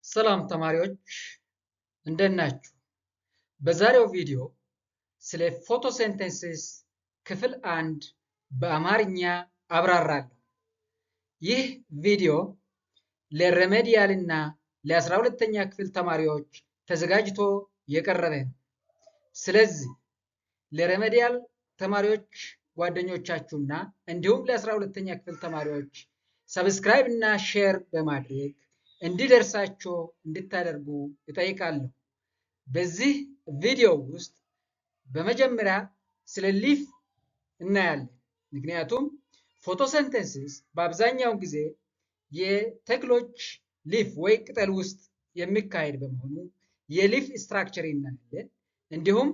ሰላም ተማሪዎች እንደምን ናችሁ? በዛሬው ቪዲዮ ስለ ፎቶሲንተሲስ ክፍል 1 በአማርኛ አብራራለሁ። ይህ ቪዲዮ ለሬሜዲያል እና ለ12ኛ ክፍል ተማሪዎች ተዘጋጅቶ የቀረበ ነው። ስለዚህ ለሬሜዲያል ተማሪዎች ጓደኞቻችሁና እንዲሁም ለ12ኛ ክፍል ተማሪዎች ሰብስክራይብ እና ሼር በማድረግ እንዲደርሳቸው እንድታደርጉ እጠይቃለሁ። በዚህ ቪዲዮ ውስጥ በመጀመሪያ ስለ ሊፍ እናያለን። ምክንያቱም ፎቶሲንተሲስ በአብዛኛው ጊዜ የተክሎች ሊፍ ወይ ቅጠል ውስጥ የሚካሄድ በመሆኑ የሊፍ ስትራክቸር እናያለን። እንዲሁም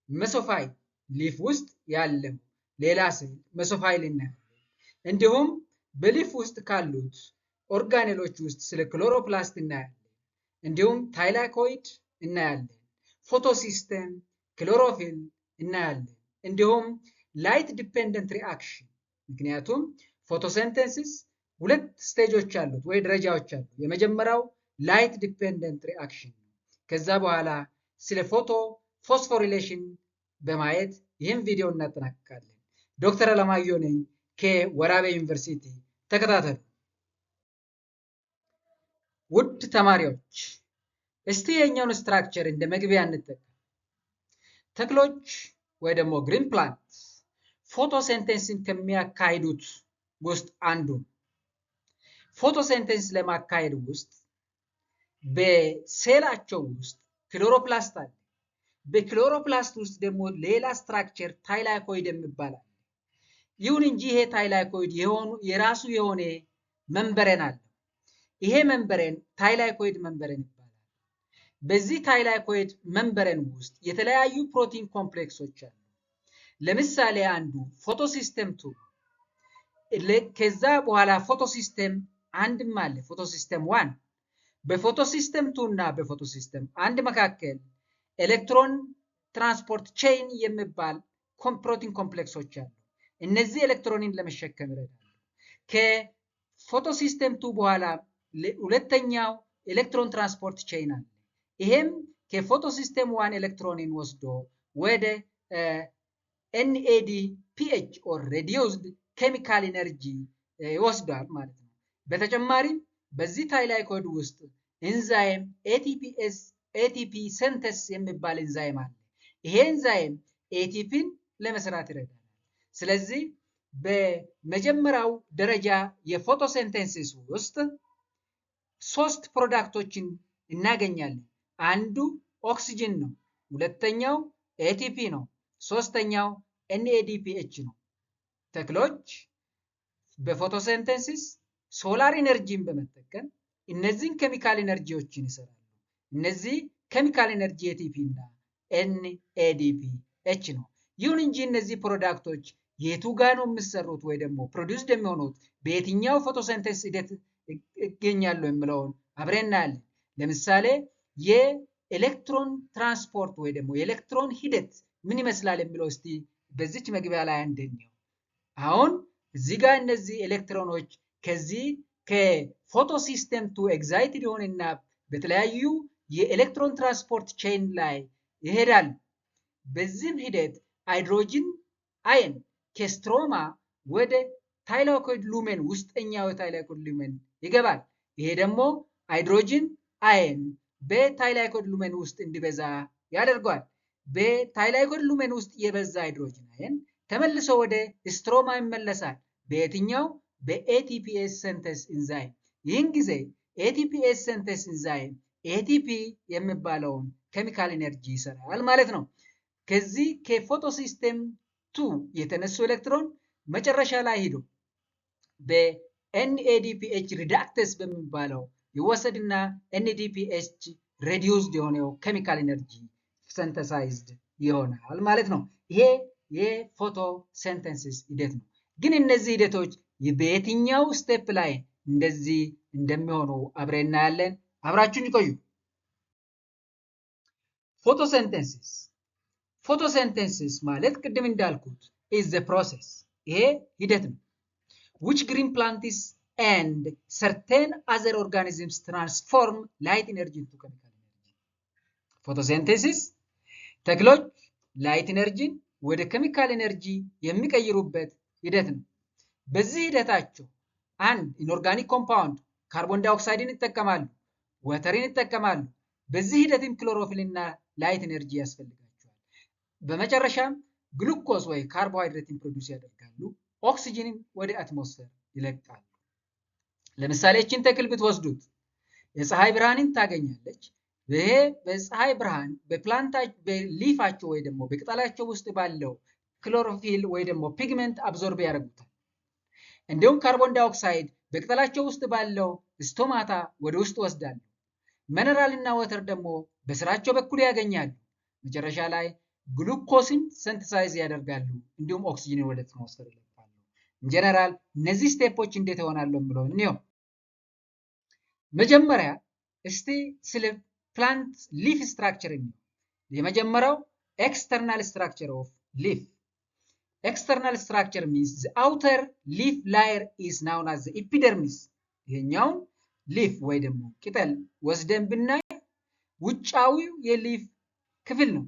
መሶፋይል ሊፍ ውስጥ ያለው ሌላ ሴል መሶፋይል እናያለን። እንዲሁም በሊፍ ውስጥ ካሉት ኦርጋኔሎች ውስጥ ስለ ክሎሮፕላስት እናያለን። እንዲሁም ታይላኮይድ እናያለን። ፎቶሲስተም፣ ክሎሮፊል እናያለን። እንዲሁም ላይት ዲፔንደንት ሪአክሽን፣ ምክንያቱም ፎቶሲንተሲስ ሁለት ስቴጆች አሉት ወይ ደረጃዎች አሉት። የመጀመሪያው ላይት ዲፔንደንት ሪአክሽን ነው። ከዛ በኋላ ስለ ፎቶ ፎስፎሪሌሽን በማየት ይህን ቪዲዮ እናጠናቅቃለን። ዶክተር አለማየሁ ነኝ ከወራቤ ዩኒቨርሲቲ። ተከታተሉ። ውድ ተማሪዎች እስቲ የኛውን ስትራክቸር እንደ መግቢያ እንጠቀም። ተክሎች ወይ ደግሞ ግሪን ፕላንት ፎቶሲንተሲስን ከሚያካሂዱት ውስጥ አንዱ ነው። ፎቶሲንተሲስ ለማካሄድ ውስጥ በሴላቸው ውስጥ ክሎሮፕላስት አለ። በክሎሮፕላስት ውስጥ ደግሞ ሌላ ስትራክቸር ታይላኮይድ የሚባል አለ። ይሁን እንጂ ይሄ ታይላኮይድ የራሱ የሆነ መንበረን አለ። ይሄ መንበረን ታይላኮይድ መንበረን ይባላል። በዚህ ታይላኮይድ መንበረን ውስጥ የተለያዩ ፕሮቲን ኮምፕሌክሶች አሉ። ለምሳሌ አንዱ ፎቶሲስተም 2፣ ከዛ በኋላ ፎቶሲስተም አንድም አለ ፎቶሲስተም 1። በፎቶሲስተም 2 እና በፎቶሲስተም 1 መካከል ኤሌክትሮን ትራንስፖርት ቼይን የሚባል ፕሮቲን ኮምፕሌክሶች አሉ። እነዚህ ኤሌክትሮንን ለመሸከም ይረዳሉ። ከፎቶሲስተም 2 በኋላ ሁለተኛው ኤሌክትሮን ትራንስፖርት ቼይን አለ። ይሄም ከፎቶሲስተም 1 ኤሌክትሮንን ወስዶ ወደ NADPH ኦር ሬዲዩስድ ኬሚካል ኢነርጂ ይወስዳል ማለት ነው። በተጨማሪም በዚህ ታይላኮይድ ውስጥ ኤንዛይም ATP ሲንተስ የሚባል ኤንዛይም አለ። ይሄ ኤንዛይም ATPን ለመስራት ይረዳል። ስለዚህ በመጀመሪያው ደረጃ የፎቶሲንተሲስ ውስጥ 3 ፕሮዳክቶችን እናገኛለን። አንዱ ኦክሲጅን ነው፣ ሁለተኛው ATP ነው፣ ሶስተኛው NADPH ነው። ተክሎች በፎቶሲንተሲስ ሶላር ኢነርጂን በመጠቀም እነዚህን ኬሚካል ኢነርጂዎችን ይሰራሉ። እነዚህ ኬሚካል ኢነርጂ ATP እና NADPH ነው። ይሁን እንጂ እነዚህ ፕሮዳክቶች የቱ ጋር ነው የሚሰሩት ወይ ደግሞ ፕሮዲውስድ የሚሆኑት በየትኛው ፎቶሲንተሲስ ሂደት ይገኛሉ የሚለውን አብረን እናያለን። ለምሳሌ የኤሌክትሮን ትራንስፖርት ወይ ደግሞ የኤሌክትሮን ሂደት ምን ይመስላል የሚለው እስቲ በዚች መግቢያ ላይ እንደኛው። አሁን እዚህ ጋር እነዚህ ኤሌክትሮኖች ከዚህ ከፎቶሲስተም 2 ኤግዛይትድ ይሆንና በተለያዩ የኤሌክትሮን ትራንስፖርት ቼይን ላይ ይሄዳል። በዚህም ሂደት ሃይድሮጅን አየን ከስትሮማ ወደ ታይላኮይድ ሉሜን ውስጠኛው ታይላኮይድ ሉሜን ይገባል። ይሄ ደግሞ ሃይድሮጅን አየን በታይላኮይድ ሉሜን ውስጥ እንዲበዛ ያደርገዋል። በታይላኮይድ ሉሜን ውስጥ የበዛ ሃይድሮጅን አየን ተመልሶ ወደ ስትሮማ ይመለሳል። በየትኛው በATPase ሲንተስ ኢንዛይም። ይህን ጊዜ ATPase ሲንተስ ኢንዛይም ATP የሚባለውን ኬሚካል ኢነርጂ ይሰራል ማለት ነው። ከዚህ ከፎቶሲስተም 2 የተነሱ ኤሌክትሮን መጨረሻ ላይ ሄዶ በNADPH ሪዳክተስ በሚባለው ይወሰድና NADPH ሬዲዩስድ የሆነው ኬሚካል ኢነርጂ ሲንተሳይዝድ ይሆናል ማለት ነው። ይሄ የፎቶሲንተሲስ ሂደት ነው። ግን እነዚህ ሂደቶች በየትኛው ስቴፕ ላይ እንደዚህ እንደሚሆኑ አብረን እናያለን። አብራችሁን ይቆዩ። ፎቶሲንተሲስ ማለት ቅድም እንዳልኩት is the process ይሄ ሂደት ነው which green plant is and certain other organisms transform light energy into chemical energy. Photosynthesis ተክሎች ላይት ኤነርጂን ወደ ኬሚካል ኤነርጂ የሚቀይሩበት ሂደት ነው። በዚህ ሂደታቸው አንድ ኢንኦርጋኒክ ኮምፓውንድ ካርቦን ዳይኦክሳይድን ይጠቀማሉ፣ ወተርን ይጠቀማሉ። በዚህ ሂደትም ክሎሮፊልና ላይት ኤነርጂ ያስፈልጋቸዋል። በመጨረሻም ግሉኮዝ ወይ ካርቦሃይድሬትን ፕሮዲዩስ ያደርጋሉ፣ ኦክሲጅንን ወደ አትሞስፌር ይለቃሉ። ለምሳሌ እቺን ተክል ብትወስዱት የፀሐይ ብርሃንን ታገኛለች። ይሄ በፀሐይ ብርሃን በሊፋቸው ወይ ደግሞ በቅጠላቸው ውስጥ ባለው ክሎሮፊል ወይ ደግሞ ፒግመንት አብዞርብ ያደርጉታል። እንዲሁም ካርቦን ዳይኦክሳይድ በቅጠላቸው ውስጥ ባለው ስቶማታ ወደ ውስጥ ወስዳሉ። ሚነራል እና ወተር ደግሞ በስራቸው በኩል ያገኛሉ። መጨረሻ ላይ ግሉኮስን ሲንተሳይዝ ያደርጋሉ፣ እንዲሁም ኦክሲጅንን ወደ አትሞስፌር ይለቃሉ። ኢንጀነራል እነዚህ ስቴፖች እንዴት ይሆናሉ ብለው እንየው። መጀመሪያ እስቲ ስለ ፕላንት ሊፍ ስትራክቸር ነው። የመጀመሪያው ኤክስተርናል ስትራክቸር ኦፍ ሊፍ። ኤክስተርናል ስትራክቸር means the outer leaf layer is known as the epidermis። ይሄኛው ሊፍ ወይ ደግሞ ቅጠል ወስደን ብናይ ውጫዊው የሊፍ ክፍል ነው።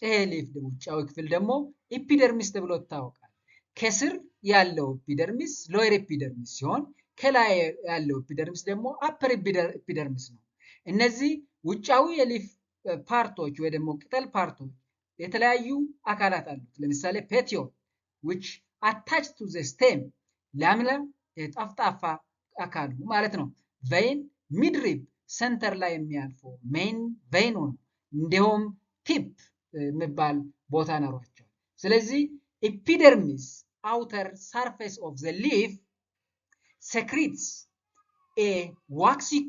ይሄ ሊፍ ውጫዊ ክፍል ደግሞ ኤፒደርሚስ ተብሎ ይታወቃል። ከስር ያለው ኤፒደርሚስ ሎየር ኤፒደርሚስ ሲሆን ከላይ ያለው ኤፒደርሚስ ደግሞ አፐር ኤፒደርሚስ ነው። እነዚህ ውጫዊ የሊፍ ፓርቶች ወይ ደግሞ ቅጠል ፓርቶች የተለያዩ አካላት አሉት። ለምሳሌ ፔቲዮል which attached to the stem ላምላ የጣፍጣፋ አካሉ ማለት ነው። ቬን ሚድሪብ ሰንተር ላይ የሚያልፈው ሜን ቬኑ ነው። እንዲሁም ቲፕ የሚባል ቦታ ኖሯቸዋል። ስለዚህ ኤፒደርሚስ outer surface of the leaf secretes a waxy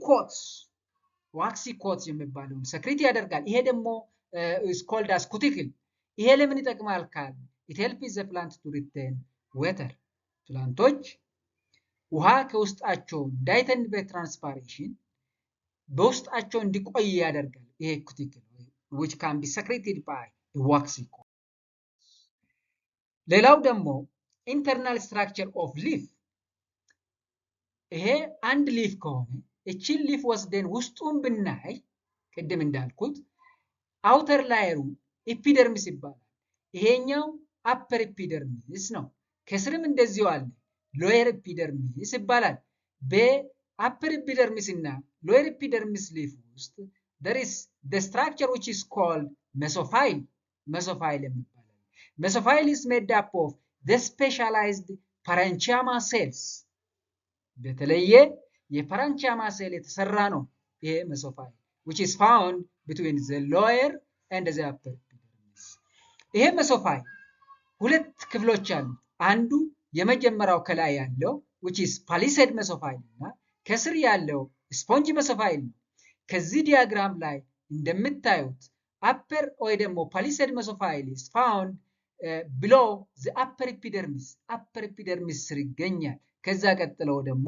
coat የሚባለውን ሰክሪት ያደርጋል። ይሄ ደግሞ is called as cuticle። ይሄ ለምን ይጠቅማል ካል it helps the plant to retain water። ፕላንቶች ውሃ ከውስጣቸው እንዳይተን በትራንስፓሬሽን በውስጣቸው እንዲቆይ ያደርጋል። ይሄ cuticle which can be secreted by a waxy coat። ሌላው ደግሞ internal structure of leaf። ይሄ አንድ ሊፍ ከሆነ እቺን ሊፍ ወስደን ውስጡን ብናይ ቅድም እንዳልኩት አውተር ላየሩ ኤፒደርሚስ ይባላል። ይሄኛው አፐር ኤፒደርሚስ ነው። ከስርም እንደዚሁ አለ ሎየር ኤፒደርሚስ ይባላል። በአፐር ኤፒደርሚስ እና ሎየር ኤፒደርሚስ ሊፍ ውስጥ there is the structure which is called mesophyll። mesophyll ይባላል። mesophyll is made up of the specialized parenchyma cells። በተለየ የፓረንቻማ ሴል የተሰራ ነው ይሄ mesophyll which is found between the lower and the upper epidermis። ይሄ mesophyll ሁለት ክፍሎች አሉ። አንዱ የመጀመሪያው ከላይ ያለው which is palisade mesophyll እና ከስር ያለው spongy mesophyll ነው። ከዚህ ዲያግራም ላይ እንደምታዩት upper ወይ ደግሞ palisade mesophyll is found below the upper epidermis። upper epidermis ስር ይገኛል። ከዛ ቀጥለው ደግሞ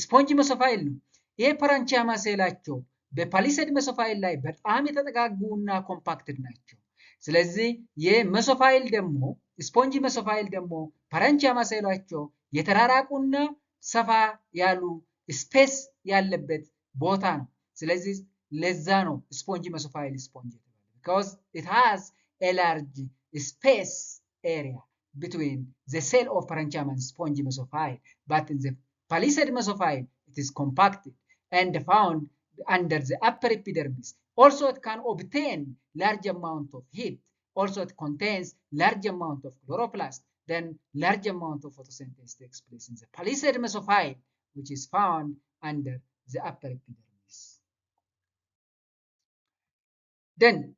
ስፖንጅ mesophyll ነው። ይሄ ፓረንቻማ ሴላቸው በፓሊሰድ mesophyll ላይ በጣም የተጠጋጉና ኮምፓክትድ ናቸው። ስለዚህ የመስophyll ደግሞ ስፖንጅ mesophyll ደግሞ ፓረንቻማ ሴላቸው የተራራቁና ሰፋ ያሉ ስፔስ ያለበት ቦታ ነው። ስለዚህ ለዛ ነው ስፖንጅ mesophyll ስፖንጅ የተባለው because it has a large space area between the cell of parenchyma and spongy mesophyll, but in the palisade mesophyll it is compacted and found under the upper epidermis. Also it can obtain large amount of heat. Also it contains large amount of chloroplast. Then large amount of photosynthesis takes place in the palisade mesophyll which is found under the upper epidermis. Then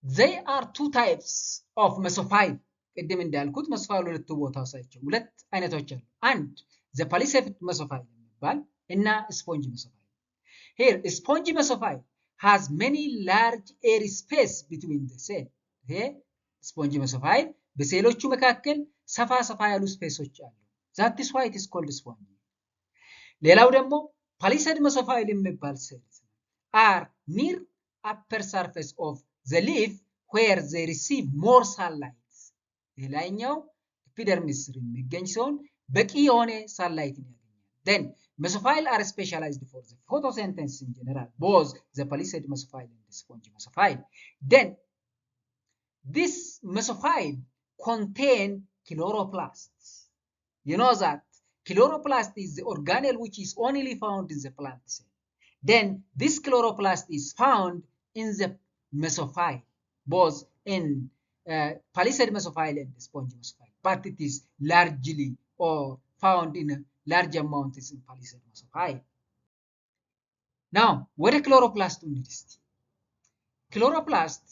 there are two types of mesophyll። ቅድም እንዳልኩት መስፋይል ሁለት ቦታው ሳይቸው ሁለት አይነቶች አሉ። አንድ the palisade mesophyll የሚባል እና spongy mesophyll። Here spongy mesophyll has many large air space between the cell። ይሄ spongy mesophyll በሴሎቹ መካከል ሰፋ ሰፋ ያሉ ስፔሶች አሉ። that is why it is called spongy። ሌላው ደግሞ palisade mesophyll የሚባል ሴልስ are near upper surface of the leaf where they receive more sunlight። ሌላኛው ኤፒደርሚስ ስር የሚገኝ ሲሆን በቂ የሆነ ሳንላይትን ያገኛል። Then mesophile are specialized for the photosynthesis in general, both the palisade mesophile and the spongy mesophile. Then this mesophile contain chloroplasts. You know that chloroplast is the organelle which is only found in the plant cell. Then this chloroplast is found in the mesophile, both in palisade mesophile and the spongy mesophile, but it is largely or found in large amounts in palisade mesophile. Now, ወደ ክሎሮፕላስቱ እንሂድ እስቲ። ክሎሮፕላስት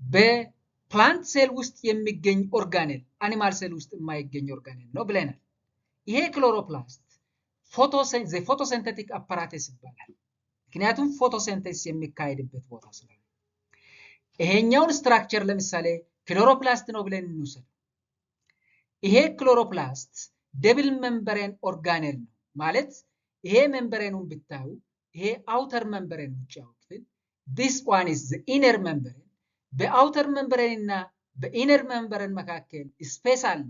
በፕላንት ሴል ውስጥ የሚገኝ ኦርጋኔል፣ አኒማል ሴል ውስጥ የማይገኝ ኦርጋኔል ነው ብለናል። ይሄ ክሎሮፕላስት ፎቶሲንቴቲክ አፓራተስ ይባላል። ምክንያቱም ፎቶሲንቴሲስ የሚካሄድበት ቦታ ስለሆነ። ይሄኛውን ስትራክቸር ለምሳሌ ክሎሮፕላስት ነው ብለን እንውሰድ። ይሄ ክሎሮፕላስት ደብል ሜምብሬን ኦርጋኔል ነው ማለት ይሄ ሜምብሬኑን ብታዩ ይሄ አውተር ሜምብሬን ውጫው ክፍል this one is the inner membrane በአውተር ሜምብሬን እና በኢነር ሜምብሬን መካከል ስፔስ አለ።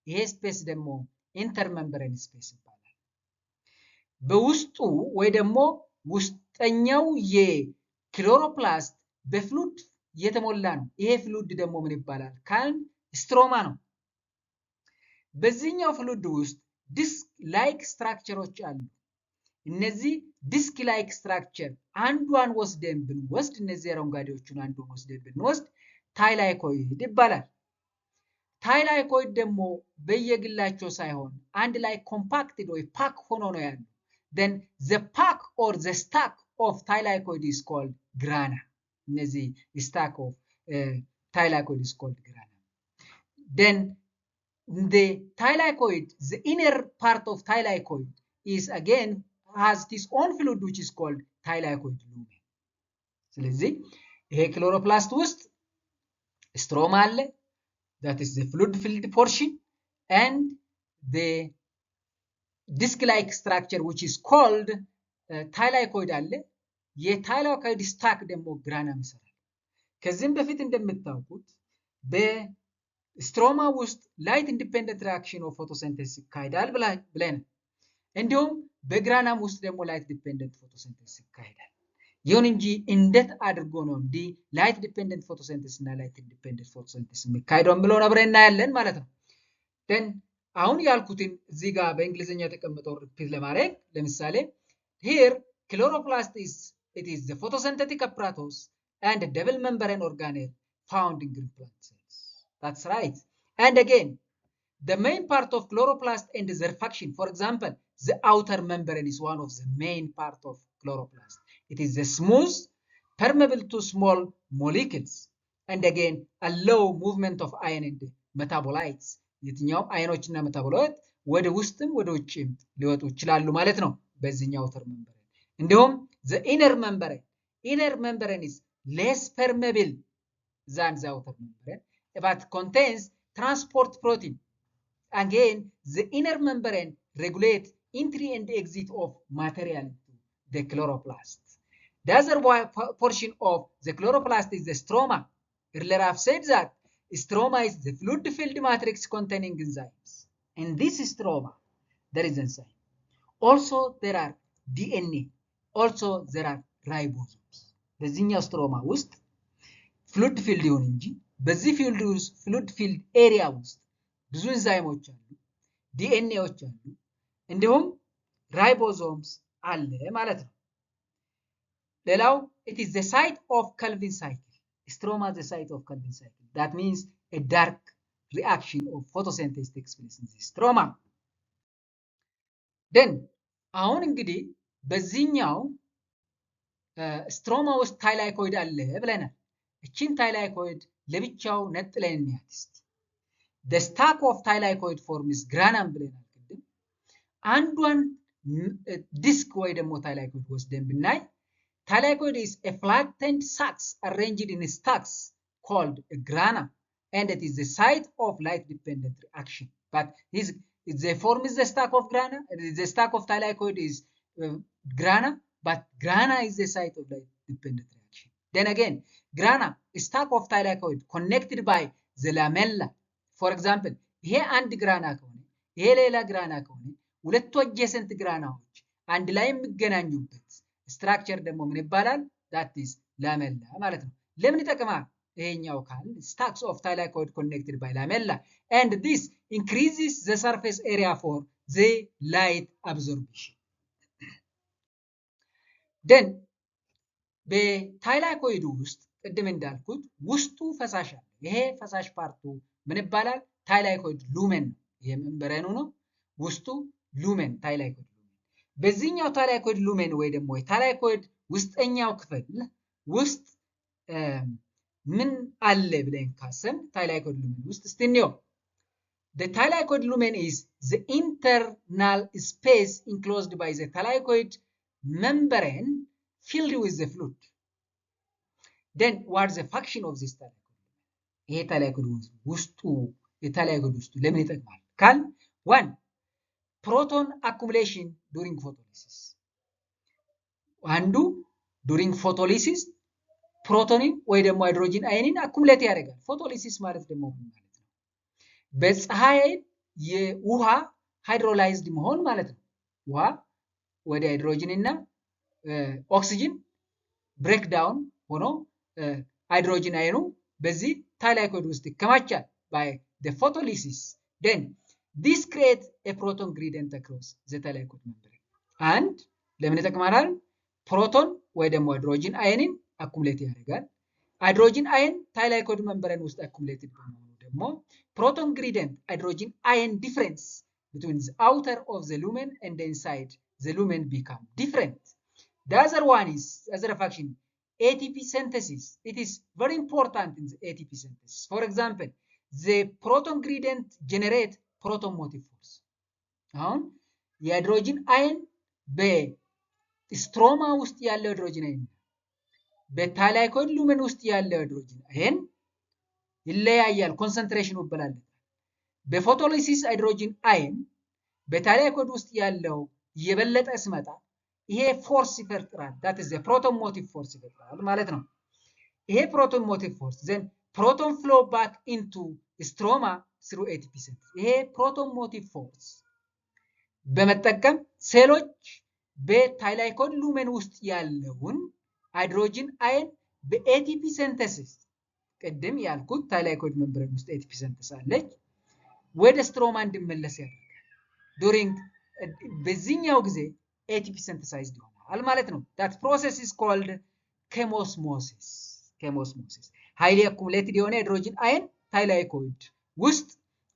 ይሄ ስፔስ ደግሞ ኢንተር ሜምብሬን ስፔስ ይባላል። በውስጡ ወይ ደግሞ ውስጠኛው የክሎሮፕላስት በፍሉድ የተሞላ ነው። ይሄ ፍሉድ ደግሞ ምን ይባላል ካልን ስትሮማ ነው። በዚህኛው ፍሉድ ውስጥ ዲስክ ላይክ ስትራክቸሮች አሉ። እነዚህ ዲስክ ላይክ ስትራክቸር አንዷን ወስደን ብንወስድ እነዚህ አረንጓዴዎቹን አንዱን ወስደን ብንወስድ ታይላይኮይድ ይባላል። ታይላይኮይድ ደግሞ በየግላቸው ሳይሆን አንድ ላይ ኮምፓክትድ ወይ ፓክ ሆኖ ነው ያለው። then the pack or the stack of thylakoid is called grana. እነዚህ stack of thylakoid is called grana. Then the thylakoid, the inner part of thylakoid is again has its own fluid which is called thylakoid lumen. ስለዚህ ይሄ ክሎሮፕላስት ውስጥ ስትሮማ አለ, that is the fluid filled portion, and the disc-like structure which is called thylakoid አለ። የታይላኮይድ ስታክ ደግሞ ግራናም ይሰራል። ከዚህም በፊት እንደምታውቁት በስትሮማ ውስጥ ላይት ኢንዲፔንደንት ሪአክሽን ኦፍ ፎቶሲንቴሲስ ይካሄዳል ብለን እንዲሁም በግራናም ውስጥ ደግሞ ላይት ዲፔንደንት ፎቶሲንቴሲስ ይካሄዳል። ይሁን እንጂ እንዴት አድርጎ ነው እንዲህ ላይት ዲፔንደንት ፎቶሲንቴሲስ እና ላይት ኢንዲፔንደንት ፎቶሲንቴሲስ የሚካሄደው ብለው አብረን እናያለን ማለት ነው። then አሁን ያልኩትን እዚህ ጋር በእንግሊዝኛ የተቀመጠው ሪፒት ለማድረግ ለምሳሌ here chloroplast is the photosynthetic apparatus and a double membrane organelle found in green plant cells. That's right. And again, the main part of chloroplast and their function, for example, the outer membrane is one of the main part of chloroplast. It is a smooth, permeable to small molecules, and again, allow movement of ion and metabolites. የትኛውም አዮኖችና ሜታቦላይት ወደ ውስጥም ወደ ውጭም ሊወጡ ይችላሉ ማለት ነው በዚህኛው አውተር ሜምብሬን። እንዲሁም the inner membrane is less permeable than the outer membrane but contains transport protein. Again, the inner membrane regulates entry and exit of material to the chloroplast. The other portion of the chloroplast is the stroma. Earlier I've said that stroma is the fluid-filled matrix containing enzymes. In this stroma, there is enzyme. Also, there are DNA. Also, there are ribosomes. በዚህኛው ስትሮማ ውስጥ ፍሉድ ፊልድ ይሁን እንጂ በዚህ ፍሉድ ፊልድ ኤሪያ ውስጥ ብዙ ኤንዛይሞች አሉ፣ ዲኤንኤዎች አሉ፣ እንዲሁም ራይቦዞምስ አለ ማለት ነው። ሌላው it is the site of Calvin cycle. Stroma is the site of Calvin cycle. That means a dark reaction of photosynthesis takes place in the stroma. Then አሁን እንግዲህ በዚህኛው ስትሮማ ውስጥ ታይላኮይድ አለ ብለናል። እቺን ታይላኮይድ ለብቻው ነጥለን እንያት እስቲ። the stack of thylakoid forms granum ብለናል ቅድም። አንዷን ዲስክ ወይ ደግሞ ታይላኮይድ ወስደን ብናይ thylakoid is a flattened sacs arranged in stacks called a grana, and it is the site of light dependent reaction. But the form is the stack of grana, the stack of thylakoid is grana, but grana is the site of light dependent reaction. Then again, grana is stack of thylakoid connected by the lamella. For example, ይሄ አንድ ግራና ከሆነ ይሄ ሌላ ግራና ከሆነ ሁለቱ adjacent ግራናዎች አንድ ላይ የሚገናኙበት ስትራክቸር ደግሞ ምን ይባላል? that is ላሜላ ማለት ነው። ለምን ይጠቅማል ይሄኛው ካል? stacks of thylakoid connected by lamella and this increases the surface area for the light absorption. then በታይላኮይድ ውስጥ ቅድም እንዳልኩት ውስጡ ፈሳሽ አለ። ይሄ ፈሳሽ ፓርቱ ምን ይባላል? ታይላኮይድ ሉሜን ነው። ይሄ ሜምብሬኑ ነው። ውስጡ ሉሜን ታይላኮይድ ሉሜን። በዚህኛው ታይላኮይድ ሉሜን ወይ ደግሞ ታይላኮይድ ውስጠኛው ክፍል ውስጥ ምን አለ ብለን ካሰብን ታይላኮይድ ሉሜን ውስጥ እስቲ እንየው። The thylakoid lumen is the internal space enclosed by the thylakoid membrane filled with the fluid. Then what is the function of this thylakoid? ይሄ ታይላኮይድ ውስጡ የታይላኮይድ ውስጡ ለምን ይጠቅማል ካል? 1 proton accumulation during photolysis. አንዱ during photolysis ፕሮቶንን ወይ ደግሞ ሃይድሮጂን አየንን አኩሙሌት ያደርጋል። ፎቶሊሲስ ማለት ደግሞ ምን ማለት ነው? በፀሐይ የውሃ ሃይድሮላይዝድ መሆን ማለት ነው። ውሃ ወደ ሃይድሮጂን እና ኦክሲጅን ብሬክ ዳውን ሆኖ ሃይድሮጂን አየኑ በዚህ ታይላኮይድ ውስጥ ይከማቻል by the photolysis. Then this creates a proton gradient across the thylakoid membrane. and ለምን ይጠቅማል? ፕሮቶን ወይ ደግሞ ሃይድሮጂን አየንን አኩሙሌት ያደርጋል። ሃይድሮጂን አየን ታይላኮይድ ሜምብሬን ውስጥ አኩሙሌትድ በመሆኑ ደግሞ ፕሮቶን ግሬዲየንት ሃይድሮጂን አየን ዲፈረንስ between the outer of the lumen and the inside the lumen become different. The other one is other function ATP synthesis. It is very important in the ATP synthesis. For example, the proton gradient generate proton motive force. አሁን የሃይድሮጂን አየን በስትሮማ ውስጥ ያለው ሃይድሮጂን አየን በታይላኮይድ ሉሜን ውስጥ ያለው ሃይድሮጂን አየን ይለያያል። ኮንሰንትሬሽኑ ይበላለጣል። በፎቶሊሲስ ሃይድሮጂን አየን በታይላኮይድ ውስጥ ያለው የበለጠ ሲመጣ ይሄ ፎርስ ይፈጥራል። that is the proton motive force ይፈጥራል ማለት ነው። ይሄ proton motive force then proton flow back into stroma through ATP synthesis. ይሄ proton motive force በመጠቀም ሴሎች በታይላኮይድ ሉሜን ውስጥ ያለውን ሃይድሮጂን አየን በኤቲፒ ሲንተሲስ ቅድም ያልኩት ታይላኮይድ ሜምብሬን ውስጥ ኤቲፒ ሲንተሲስ አለች ወደ ስትሮማ እንዲመለስ ያደርጋል። ዱሪንግ በዚህኛው ጊዜ ኤቲፒ ሲንተሳይዝድ ይሆናል ማለት ነው። that process is called ኬሞስሞሲስ። ሃይሊ አኩሙሌትድ የሆነ ሃይድሮጂን አየን ታይላኮይድ ውስጥ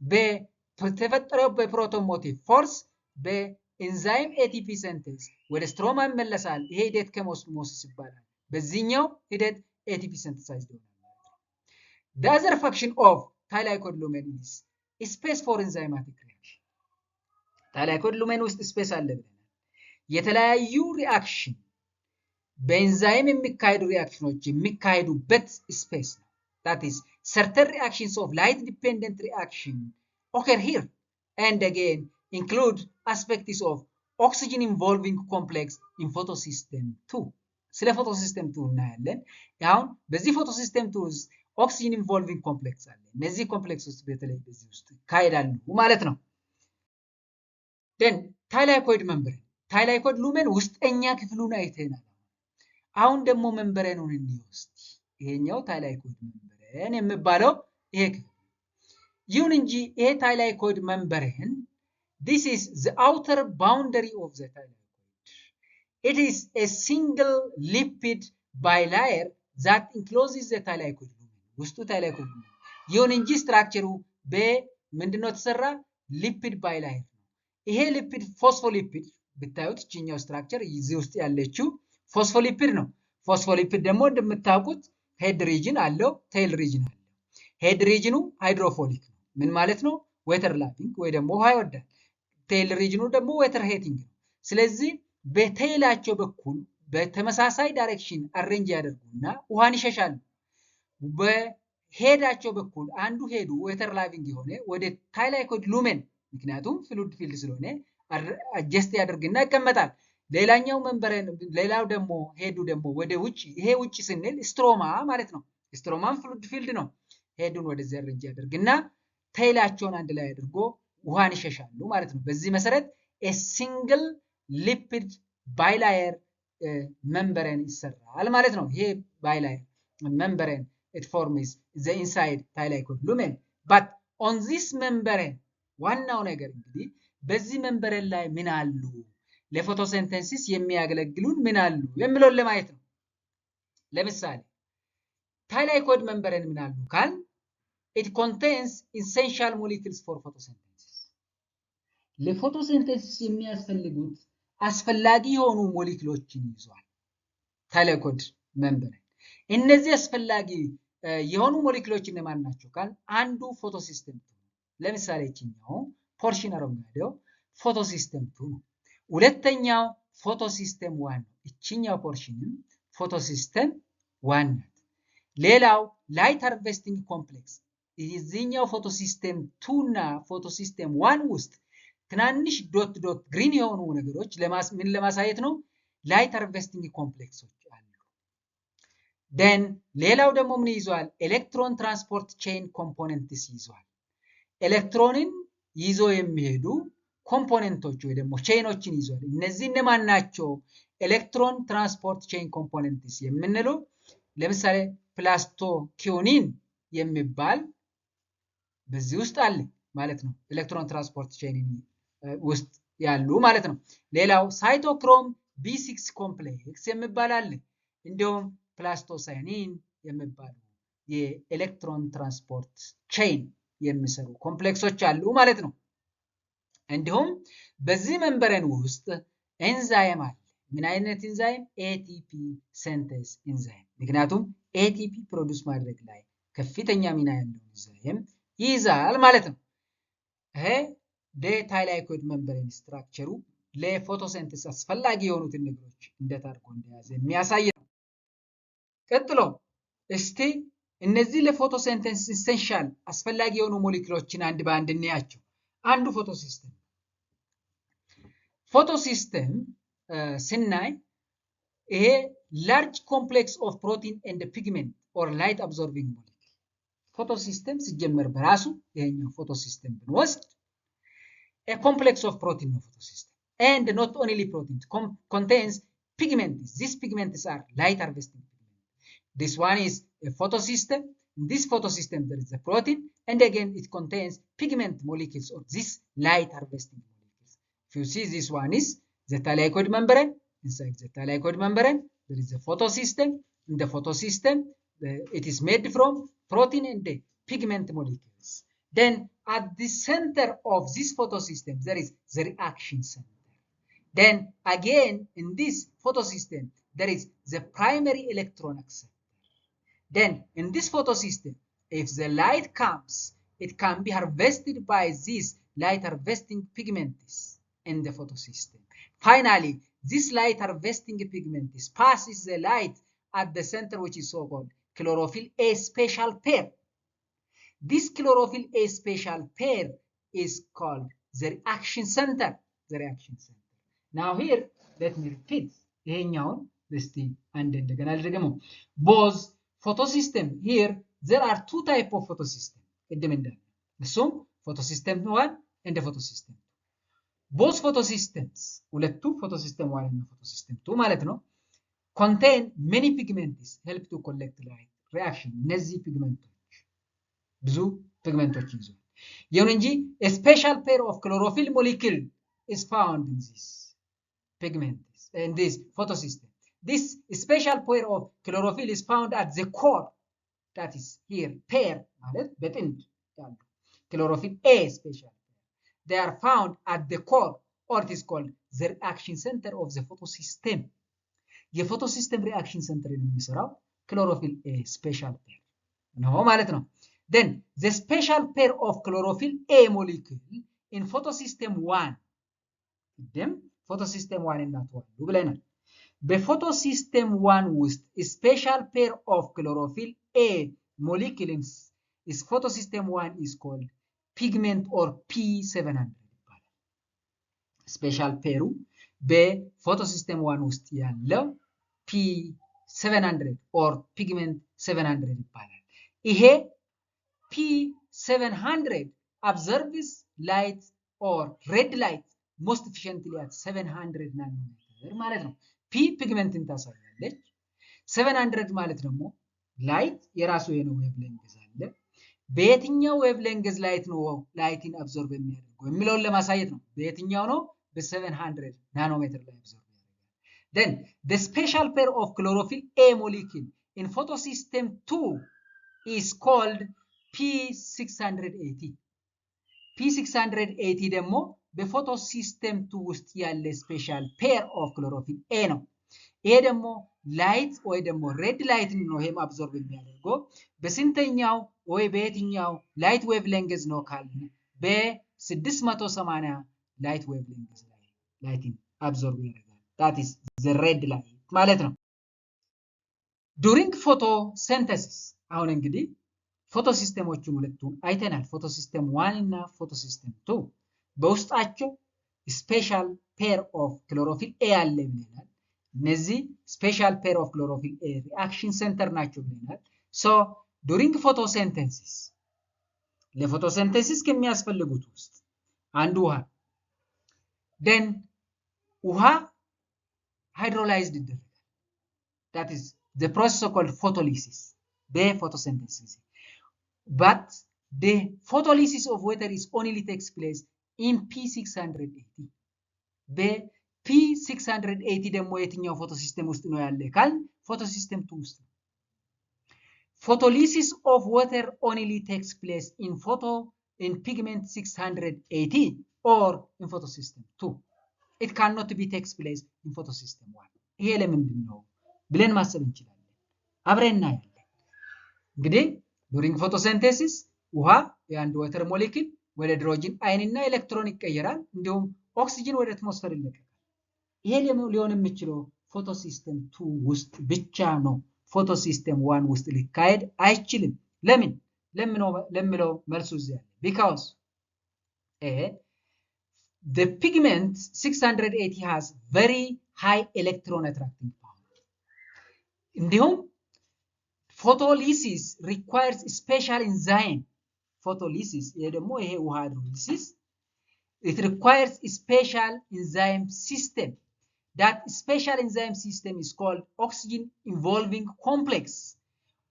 በተፈጠረው በፕሮቶን ሞቲቭ ፎርስ በኤንዛይም ኤቲፒ ሲንተሲስ ወደ ስትሮማ ይመለሳል። ይሄ ሂደት ኬሞስሞሲስ ይባላል። በዚህኛው ሂደት ኤቲፒ ሲንተሳይዝድ ይሆናል ማለት ነው። the other function of thylakoid lumen is space for enzymatic reaction. ታይላኮይድ ሉሜን ውስጥ ስፔስ አለ ብለናል። የተለያዩ ሪአክሽን በኤንዛይም የሚካሄዱ ሪአክሽኖች የሚካሄዱበት ስፔስ ነው። that is certain reactions of light dependent reaction occur here and again include aspects of oxygen involving complex in photosystem 2. ስለ ፎቶሲስተም 2 እናያለን። አሁን በዚህ ፎቶሲስተም 2 ውስጥ ኦክሲጅን ኢንቮልቪንግ ኮምፕሌክስ አለ። እነዚህ ኮምፕሌክሶች በተለይ በዚህ ውስጥ ካይዳሉ ማለት ነው። then ታይላኮይድ ሜምብሬን ታይላኮይድ ሉሜን ውስጠኛ ክፍሉን አይተናል። አሁን ደግሞ ሜምብሬኑን እንወስድ። ይሄኛው ታይላኮይድ ሜምብሬን የሚባለው ይሄ ክፍል ይሁን እንጂ ይሄ ታይላኮይድ ሜምብሬን this is the outer boundary of the thylakoid. It is a single lipid bilayer that encloses the thylakoid lumen. ውስጡ ታይላኮይድ ሉሜን ይሁን እንጂ ስትራክቸሩ በምንድነው ተሰራ? ሊፒድ ባይላየር ነው። ይሄ ሊፒድ ፎስፎሊፒድ ብታዩት እቺኛው ስትራክቸር እዚህ ውስጥ ያለችው ፎስፎሊፒድ ነው። ፎስፎሊፒድ ደግሞ እንደምታውቁት ሄድ ሪጅን አለው፣ ቴል ሪጅን አለው። ሄድ ሪጅኑ ሃይድሮፎሊክ ነው። ምን ማለት ነው? ዌተር ላፒንግ ወይ ደግሞ ውሃ ይወዳል። ቴል ሪጅኑ ደግሞ ዌተር ሄቲንግ ነው። ስለዚህ በቴላቸው በኩል በተመሳሳይ ዳይሬክሽን አሬንጅ ያደርጉና ውሃን ይሸሻሉ። በሄዳቸው በኩል አንዱ ሄዱ ዌተር ላፒንግ የሆነ ወደ ታይላኮይድ ሉሜን ምክንያቱም ፍሉድ ፊልድ ስለሆነ አጀስት ያደርግና ይቀመጣል። ሌላኛው ሜምብሬን ሌላው ደግሞ ሄዱ ደግሞ ወደ ውጪ። ይሄ ውጪ ስንል ስትሮማ ማለት ነው። ስትሮማም ፍሉድ ፊልድ ነው። ሄዱን ወደዚህ አሬንጅ ያደርግና ቴላቸውን አንድ ላይ አድርጎ ውሃን ይሸሻሉ ማለት ነው። በዚህ መሰረት a single lipid bilayer membrane ይሰራል ማለት ነው። ይሄ bilayer membrane it forms the inside thylakoid lumen. But on this membrane ዋናው ነገር እንግዲህ በዚህ መንበረን ላይ ምን አሉ ለፎቶሲንተሲስ የሚያገለግሉን ምን አሉ የሚለውን ለማየት ነው። ለምሳሌ thylakoid membrane ምን አሉ ካል it contains essential molecules for photosynthesis. ለፎቶሲንተሲስ የሚያስፈልጉት አስፈላጊ የሆኑ ሞለኪውሎችን ይዟል thylakoid membrane። እነዚህ አስፈላጊ የሆኑ ሞለኪውሎች እነማን ናቸው ካል አንዱ ፎቶሲስተም ለምሳሌ እቺኛው ፖርሽን አረንጓዴው ፎቶሲስተም 2 ነው። ሁለተኛው ፎቶሲስተም 1 ነው። እቺኛው ፖርሽንም ፎቶሲስተም 1 ናት። ሌላው ላይት ሃርቨስቲንግ ኮምፕሌክስ እዚህኛው ፎቶሲስተም 2 እና ፎቶሲስተም 1 ውስጥ ትናንሽ ዶት ዶት ግሪን የሆኑ ነገሮች ምን ለማሳየት ነው? ላይት ሃርቨስቲንግ ኮምፕሌክሶች አሉ። ደን ሌላው ደግሞ ምን ይዟል? ኤሌክትሮን ትራንስፖርት ቼን ኮምፖነንትስ ይዟል። ኤሌክትሮንን ይዞ የሚሄዱ ኮምፖነንቶች ወይ ደግሞ ቼኖችን ይዟል። እነዚህ እነማን ናቸው? ኤሌክትሮን ትራንስፖርት ቼን ኮምፖነንትስ የምንለው ለምሳሌ ፕላስቶኪዮኒን የሚባል በዚህ ውስጥ አለ ማለት ነው። ኤሌክትሮን ትራንስፖርት ቼን ውስጥ ያሉ ማለት ነው። ሌላው ሳይቶክሮም B6 ኮምፕሌክስ የሚባል አለ። እንዲሁም ፕላስቶሳይኒን የሚባሉ የኤሌክትሮን ትራንስፖርት ቼን የሚሰሩ ኮምፕሌክሶች አሉ ማለት ነው። እንዲሁም በዚህ መንበረን ውስጥ ኤንዛይም አለ። ምን አይነት ኤንዛይም? ATP ሲንቴዝ ኤንዛይም። ምክንያቱም ATP ፕሮዲዩስ ማድረግ ላይ ከፍተኛ ሚና ያለው ኤንዛይም ይይዛል ማለት ነው። ይሄ thylakoid membrane ስትራክቸሩ ለፎቶሲንተሲስ አስፈላጊ የሆኑትን ነገሮች እንዴት አድርጎ እንደያዘ የሚያሳይ ነው። ቀጥሎ እስቲ እነዚህ ለፎቶሲንተሲስ ኢሰንሻል አስፈላጊ የሆኑ ሞለኪውሎችን አንድ በአንድ እንያቸው። አንዱ ፎቶሲስተም ስናይ ይሄ ላርጅ ኮምፕሌክስ ኦፍ ፕሮቲን ኤንድ ፒግመንት ኦር ላይት አብዞርቢንግ ሞለኪል ፎቶሲስተም ሲጀመር በራሱ ይሄኛው ፎቶሲስተም ብንወስድ a complex of protein of photosystem and not only protein contains pigments. These pigments are light harvesting pigments. This one is a photosystem. In this photosystem there is a protein and again it contains pigment molecules or this light harvesting molecules. If you see, this one is the thylakoid membrane. Inside the thylakoid membrane there is a photosystem. In the photosystem it is made from protein and pigment molecules. Then at the center of this photosystem there is the reaction center. Then again in this photosystem there is the primary electron acceptor. Then in this photosystem if the light comes it can be harvested by these light harvesting pigments in the photosystem. Finally this light harvesting pigments passes the light at the center which is so called chlorophyll A special pair. This chlorophyll A special pair is called the reaction center. The reaction center. Now here, let me repeat. ይሄኛውን እስቲ አንድ እንደገና ልድገመው። Both photosystem here there are two type of photosystem. ቅድም እንዳለ እሱም photosystem 1 and photosystem 2. Both photosystems ሁለቱ photosystem 1 እና photosystem 2 ማለት ነው contain many pigments help to collect light reaction. እነዚህ ፒግመንቶች ብዙ ፒግመንቶች ይዟል። ይሁን እንጂ a special pair of chlorophyll molecule is found in this pigments in this photosystem. This special pair of chlorophyll is found at the core. That is here pair ማለት በጥንድ ያሉ chlorophyll A special pair. They are found at the core or it is called the reaction center of the photosystem. የፎቶሲስተም reaction center የሚሰራው chlorophyll A special pair ነው ማለት ነው። Then the special pair of chlorophyll A molecule in photosystem 1 them photosystem 1 እና 2 ብለናል። በፎቶሲስተም 1 ውስጥ special pair of chlorophyll A molecules is photosystem 1 is called pigment or P700 ይባላል። special pair በፎቶሲስተም 1 ውስጥ ያለው P700 or pigment 700 ይባላል። ይሄ P700 absorbs light or red light most efficiently at 700 ናኖሜትር ማለት ነው። ፒ ፒግመንትን ታሳያለች። 700 ማለት ደግሞ ላይት የራሱ የሆነ ዌቭ ሌንግዝ አለ። በየትኛው ዌቭ ሌንግዝ ላይት ነው ላይትን አብዞርብ የሚያደርገው የሚለውን ለማሳየት ነው። በየትኛው ነው? በ700 ናኖሜትር ላይ አብዞርብ ያደርጋል። then the special pair of chlorophyll A molecule in photosystem 2 is called P680. P680 ደግሞ በፎቶሲስተም 2 ውስጥ ያለ ስፔሻል ፔር ኦፍ ክሎሮፊል ኤ ነው። ይሄ ደግሞ ላይት ወይ ደግሞ ሬድ ላይት ነው ይሄም አብዞርብ የሚያደርገው በስንተኛው ወይ በየትኛው ላይት ዌቭ ሌንግዝ ነው ካልን በ680 ላይት ዌቭ ሌንግዝ ላይ ላይትን አብዞርብ ያደርጋል። that is the red light ማለት ነው። during photosynthesis አሁን እንግዲህ ፎቶሲስተሞቹን ሁለቱን አይተናል። ፎቶሲስተም 1 እና ፎቶሲስተም 2 በውስጣቸው ስፔሻል ፔር ኦፍ ክሎሮፊል ኤ አለ ብለናል። እነዚህ ስፔሻል ፔር ኦፍ ክሎሮፊል ኤ ሪአክሽን ሴንተር ናቸው ብለናል። ሶ ዱሪንግ ፎቶሲንተሲስ ለፎቶሲንተሲስ ከሚያስፈልጉት ውስጥ አንዱ ውሃ ደን ውሃ ሃይድሮላይዝድ ይደረጋል። that is the process called photolysis በፎቶሲንተሲስ but the photolysis of water is only takes place in P680 በP680 ደግሞ የትኛው ፎቶሲስተም ውስጥ ነው ያለ ካል ፎቶሲስተም 2 ውስጥ ነው። photolysis of water only takes place in pigment 680 or in photosystem 2. it cannot be takes place in photosystem 1. ይሄ ለምንድን ነው ብለን ማሰብ እንችላለን። አብረን እናያለን። እንግዲህ during photosynthesis ውሃ የአንድ ወተር ሞሌኪል ወደ ሃይድሮጅን አየንና ኤሌክትሮን ይቀየራል። እንዲሁም ኦክሲጅን ወደ አትሞስፌር ይለቀቃል። ይሄ ሊሆን የሚችለው ፎቶሲስተም 2 ውስጥ ብቻ ነው። ፎቶሲስተም 1 ውስጥ ሊካሄድ አይችልም። ለምለው መልሱ እዚህ አለ። because the pigment 680 has very high electron attracting power. እንዲሁም photolysis requires special enzyme. photolysis ይሄ ደግሞ ይሄ ውሃ ሃይድሮሊሲስ it requires a special enzyme system. that special enzyme system is called oxygen involving complex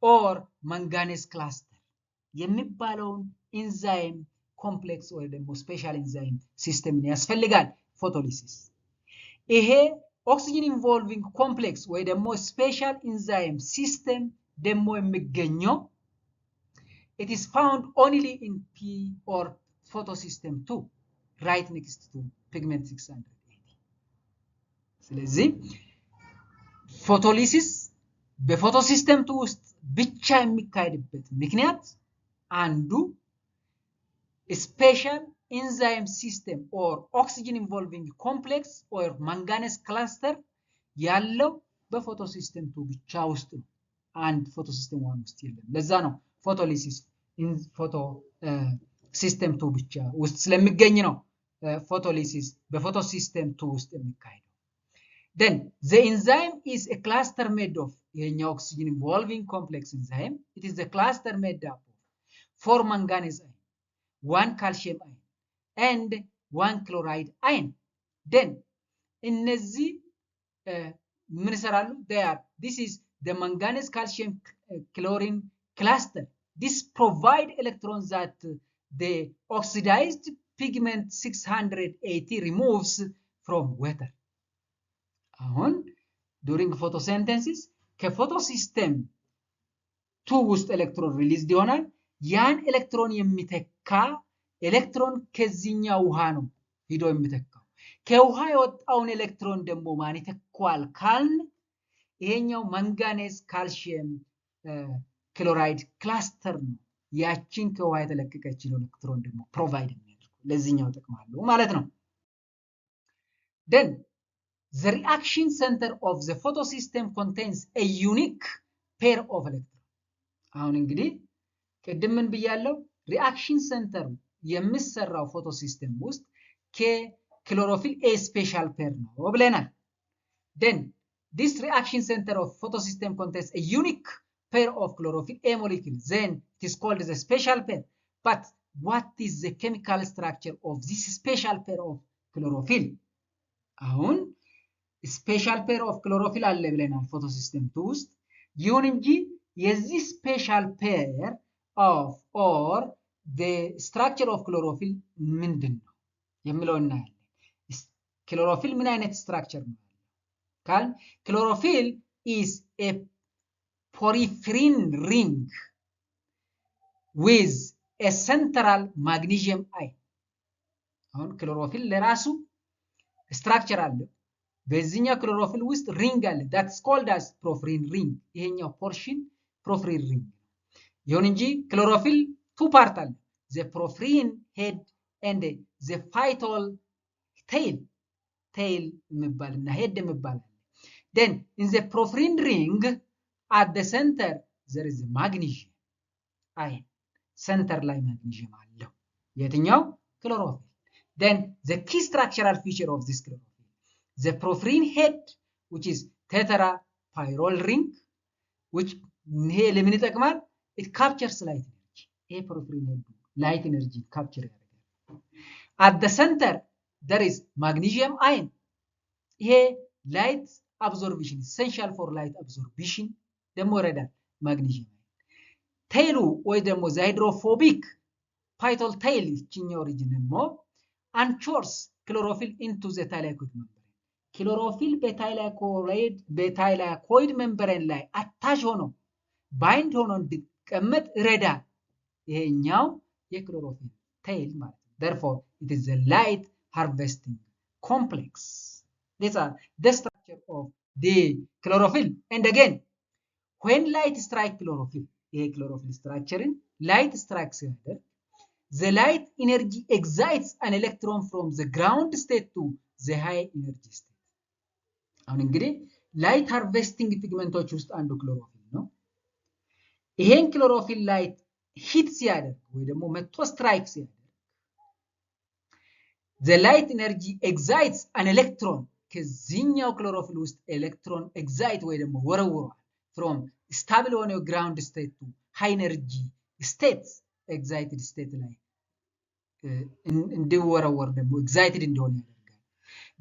or manganese cluster የሚባለውን ኢንዛይም ኮምፕሌክስ ወይ ደግሞ ስፔሻል ኢንዛይም ሲስተም ያስፈልጋል ፎቶሊሲስ። ይሄ ኦክሲጅን ኢንቮልቪንግ ኮምፕሌክስ ወይ ደግሞ ስፔሻል ኢንዛይም ሲስተም ደግሞ የሚገኘው it is found only in P or photosystem 2 right next to pigment 680. ስለዚህ ፎቶሊሲስ በፎቶሲስተም 2 ውስጥ ብቻ የሚካሄድበት ምክንያት አንዱ ስፔሻል ኢንዛይም ሲስተም or oxygen involving complex or manganese cluster ያለው በፎቶሲስተም 2 ብቻ ውስጥ ነው። አንድ ፎቶሲስተም 1 ውስጥ የለም። ለዛ ነው ፎቶሊሲስ ኢን ፎቶ ሲስተም 2 ብቻ ውስጥ ስለሚገኝ ነው ፎቶሊሲስ በፎቶሲስተም 2 ውስጥ የሚካሄደው። then the enzyme is a cluster made of የኛው oxygen involving complex enzyme. it is a cluster made up of 4 manganese ion, 1 calcium ion and 1 chloride ion. then እነዚህ ምን ይሰራሉ? this is the manganese calcium chlorine cluster. this provide electrons that the oxidized pigment 680 removes from water. አሁን during photosynthesis ከፎቶሲስተም 2 ውስጥ ኤሌክትሮን ሪሊዝድ ይሆናል። ያን ኤሌክትሮን የሚተካ ኤሌክትሮን ከዚህኛው ውሃ ነው ሄዶ የሚተካው። ከውሃ የወጣውን ኤሌክትሮን ደግሞ ማን ይተካዋል ካልን ይሄኛው ማንጋኔዝ ካልሲየም ክሎራይድ ክላስተር ነው። ያቺን ከውሃ የተለቀቀችው ኤሌክትሮን ደግሞ ፕሮቫይድ የሚያደርገው ለዚህኛው ጥቅማለሁ ማለት ነው። then the reaction center of the photosystem contains a unique pair of electrons. አሁን እንግዲህ ቅድም ምን ብያለሁ? ሪአክሽን ሴንተር የሚሰራው ፎቶሲስተም ውስጥ ከክሎሮፊል ኤ ስፔሻል ፔር ነው ብለናል። then this reaction center of photosystem contains a unique pair of chlorophyll A molecule. then it is called the special pair. but what is the chemical structure of this special pair of ክሎሮፊል አሁን ስፔሻል ፔር ኦፍ ክሎሮፊል አለ ብለናል ፎቶሲስተም 2 ውስጥ ይሁን እንጂ የዚህ ስፔሻል ፔር ኦፍ ኦር the structure of chlorophyll ምንድነው የሚለው እናያለን ክሎሮፊል ምን አይነት ስትራክቸር ነው ካል ክሎሮፊል is a porphyrin ring with a central magnesium ion አሁን ክሎሮፊል ለራሱ ስትራክቸር አለ በዚህኛው ክሎሮፊል ውስጥ ሪንግ አለ that's called as porphyrin ring ይሄኛው ፖርሽን porphyrin ring ይሁን እንጂ ክሎሮፊል two part አለ the porphyrin head and the phytol tail የሚባልና head የሚባል then in the porphyrin ring at the center there is magnesium ion center ላይ magnesium አለው የትኛው ክሎሮፊል then the key structural feature of this chlorophyll the porphyrin head which is tetrapyrrole ring which ይሄ ለምን ይጠቅማል it captures light energy ይሄ porphyrin head light energy capture ያደርጋል at the center there is magnesium ion ይሄ light absorption essential for light absorption ደግሞ ይረዳል magnesium tail ወይ ደግሞ the hydrophobic phytol tail ይችኛው ሪጅን ደግሞ anchors chlorophyll into the thylakoid membrane chlorophyll በታይላኮይድ ሜምብሬን ላይ አታች ሆኖ ባይንድ ሆኖ እንዲቀመጥ ይረዳል ይሄኛው የክሎሮፊል tail ማለት ነው therefore it is a light harvesting complex these are the structure of the chlorophyll and again when light strike chlorophyll ይሄ chlorophyll structure light strikes ሲያደርግ the light energy excites an electron from the ground state to the high energy state አሁን እንግዲህ light harvesting ፒግመንቶች ውስጥ አንዱ ክሎሮፊል ነው ይሄን ክሎሮፊል ላይት ሂት ሲያደርግ ወይ ደግሞ መቶ ስትራይክ ሲያደርግ the light energy excites an electron ከዚህኛው ክሎሮፊል ውስጥ ኤሌክትሮን ኤግዛይት ወይ ደግሞ ወረውሯል from stable on your ground state to high energy state excited state ላይ እንዲወረወር ደግሞ excited እንደሆነ ያደርጋል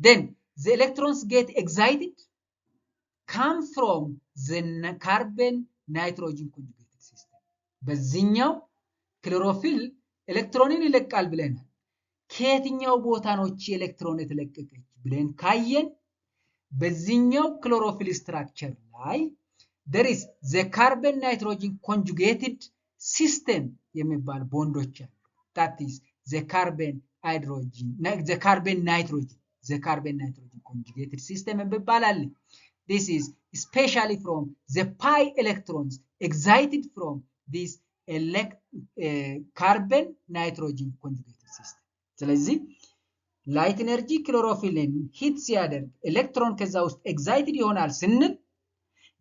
then the electrons get excited come from the carbon nitrogen conjugated system በዚህኛው ክሎሮፊል ኤሌክትሮንን ይለቃል ብለናል ከየትኛው ቦታ ነው ኤሌክትሮን የተለቀቀች ብለን ካየን በዚህኛው ክሎሮፊል ስትራክቸር ላይ there is the carbon nitrogen conjugated system የሚባል ቦንዶች አሉ that is the carbon nitrogen conjugated system የሚባል this is especially from the pi electrons excited from this carbon nitrogen conjugated system ስለዚህ ላይት ኤነርጂ ክሎሮፊልን ሂት ሲያደርግ ኤሌክትሮን ከዛ ውስጥ ኤግዛይትድ ይሆናል ስንል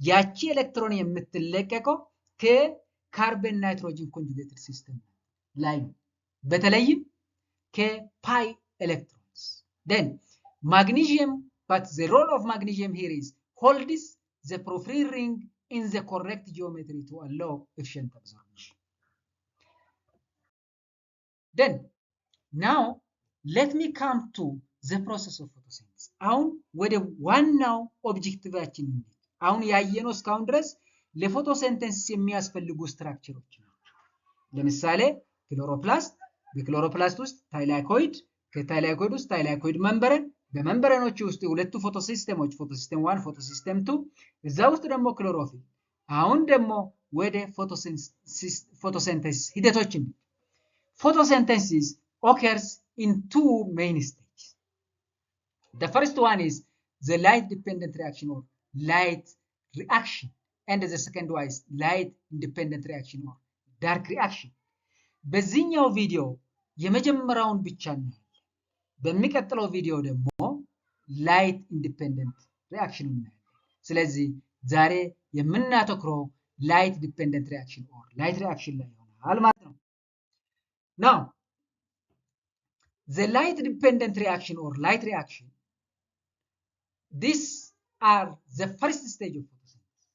ያቺ ኤሌክትሮን የምትለቀቀው ከካርበን ናይትሮጅን ኮንጁጌትድ ሲስተም ላይ ነው በተለይም ከፓይ ኤሌክትሮንስ then magnesium but the role of magnesium here is holds the porphyrin ring in the correct geometry to allow efficient absorption then now let me come to the process of photosynthesis አሁን ወደ ዋናው ኦብጀክቲቫችን አሁን ያየነው እስካሁን ድረስ ለፎቶሲንተሲስ የሚያስፈልጉ ስትራክቸሮች ናቸው ለምሳሌ ክሎሮፕላስት በክሎሮፕላስት ውስጥ ታይላኮይድ ከታይላኮይድ ውስጥ ታይላኮይድ መንበረን በመንበረኖች ውስጥ ሁለቱ ፎቶሲስተሞች ፎቶሲስተም 1 ፎቶሲስተም 2 እዛ ውስጥ ደግሞ ክሎሮፊል አሁን ደግሞ ወደ ፎቶሲንተሲስ ሂደቶችን photosynthesis occurs in two main stages the first one is the light dependent reaction or light reaction and the second one is light independent reaction or dark reaction በዚህኛው ቪዲዮ የመጀመሪያውን ብቻ ነው በሚቀጥለው ቪዲዮ ደግሞ light independent reaction ነው ስለዚህ ዛሬ የምናተኩረው light dependent reaction or light reaction ላይ ይሆናል ማለት ነው now the light dependent reaction or light reaction these are the first stage of photosynthesis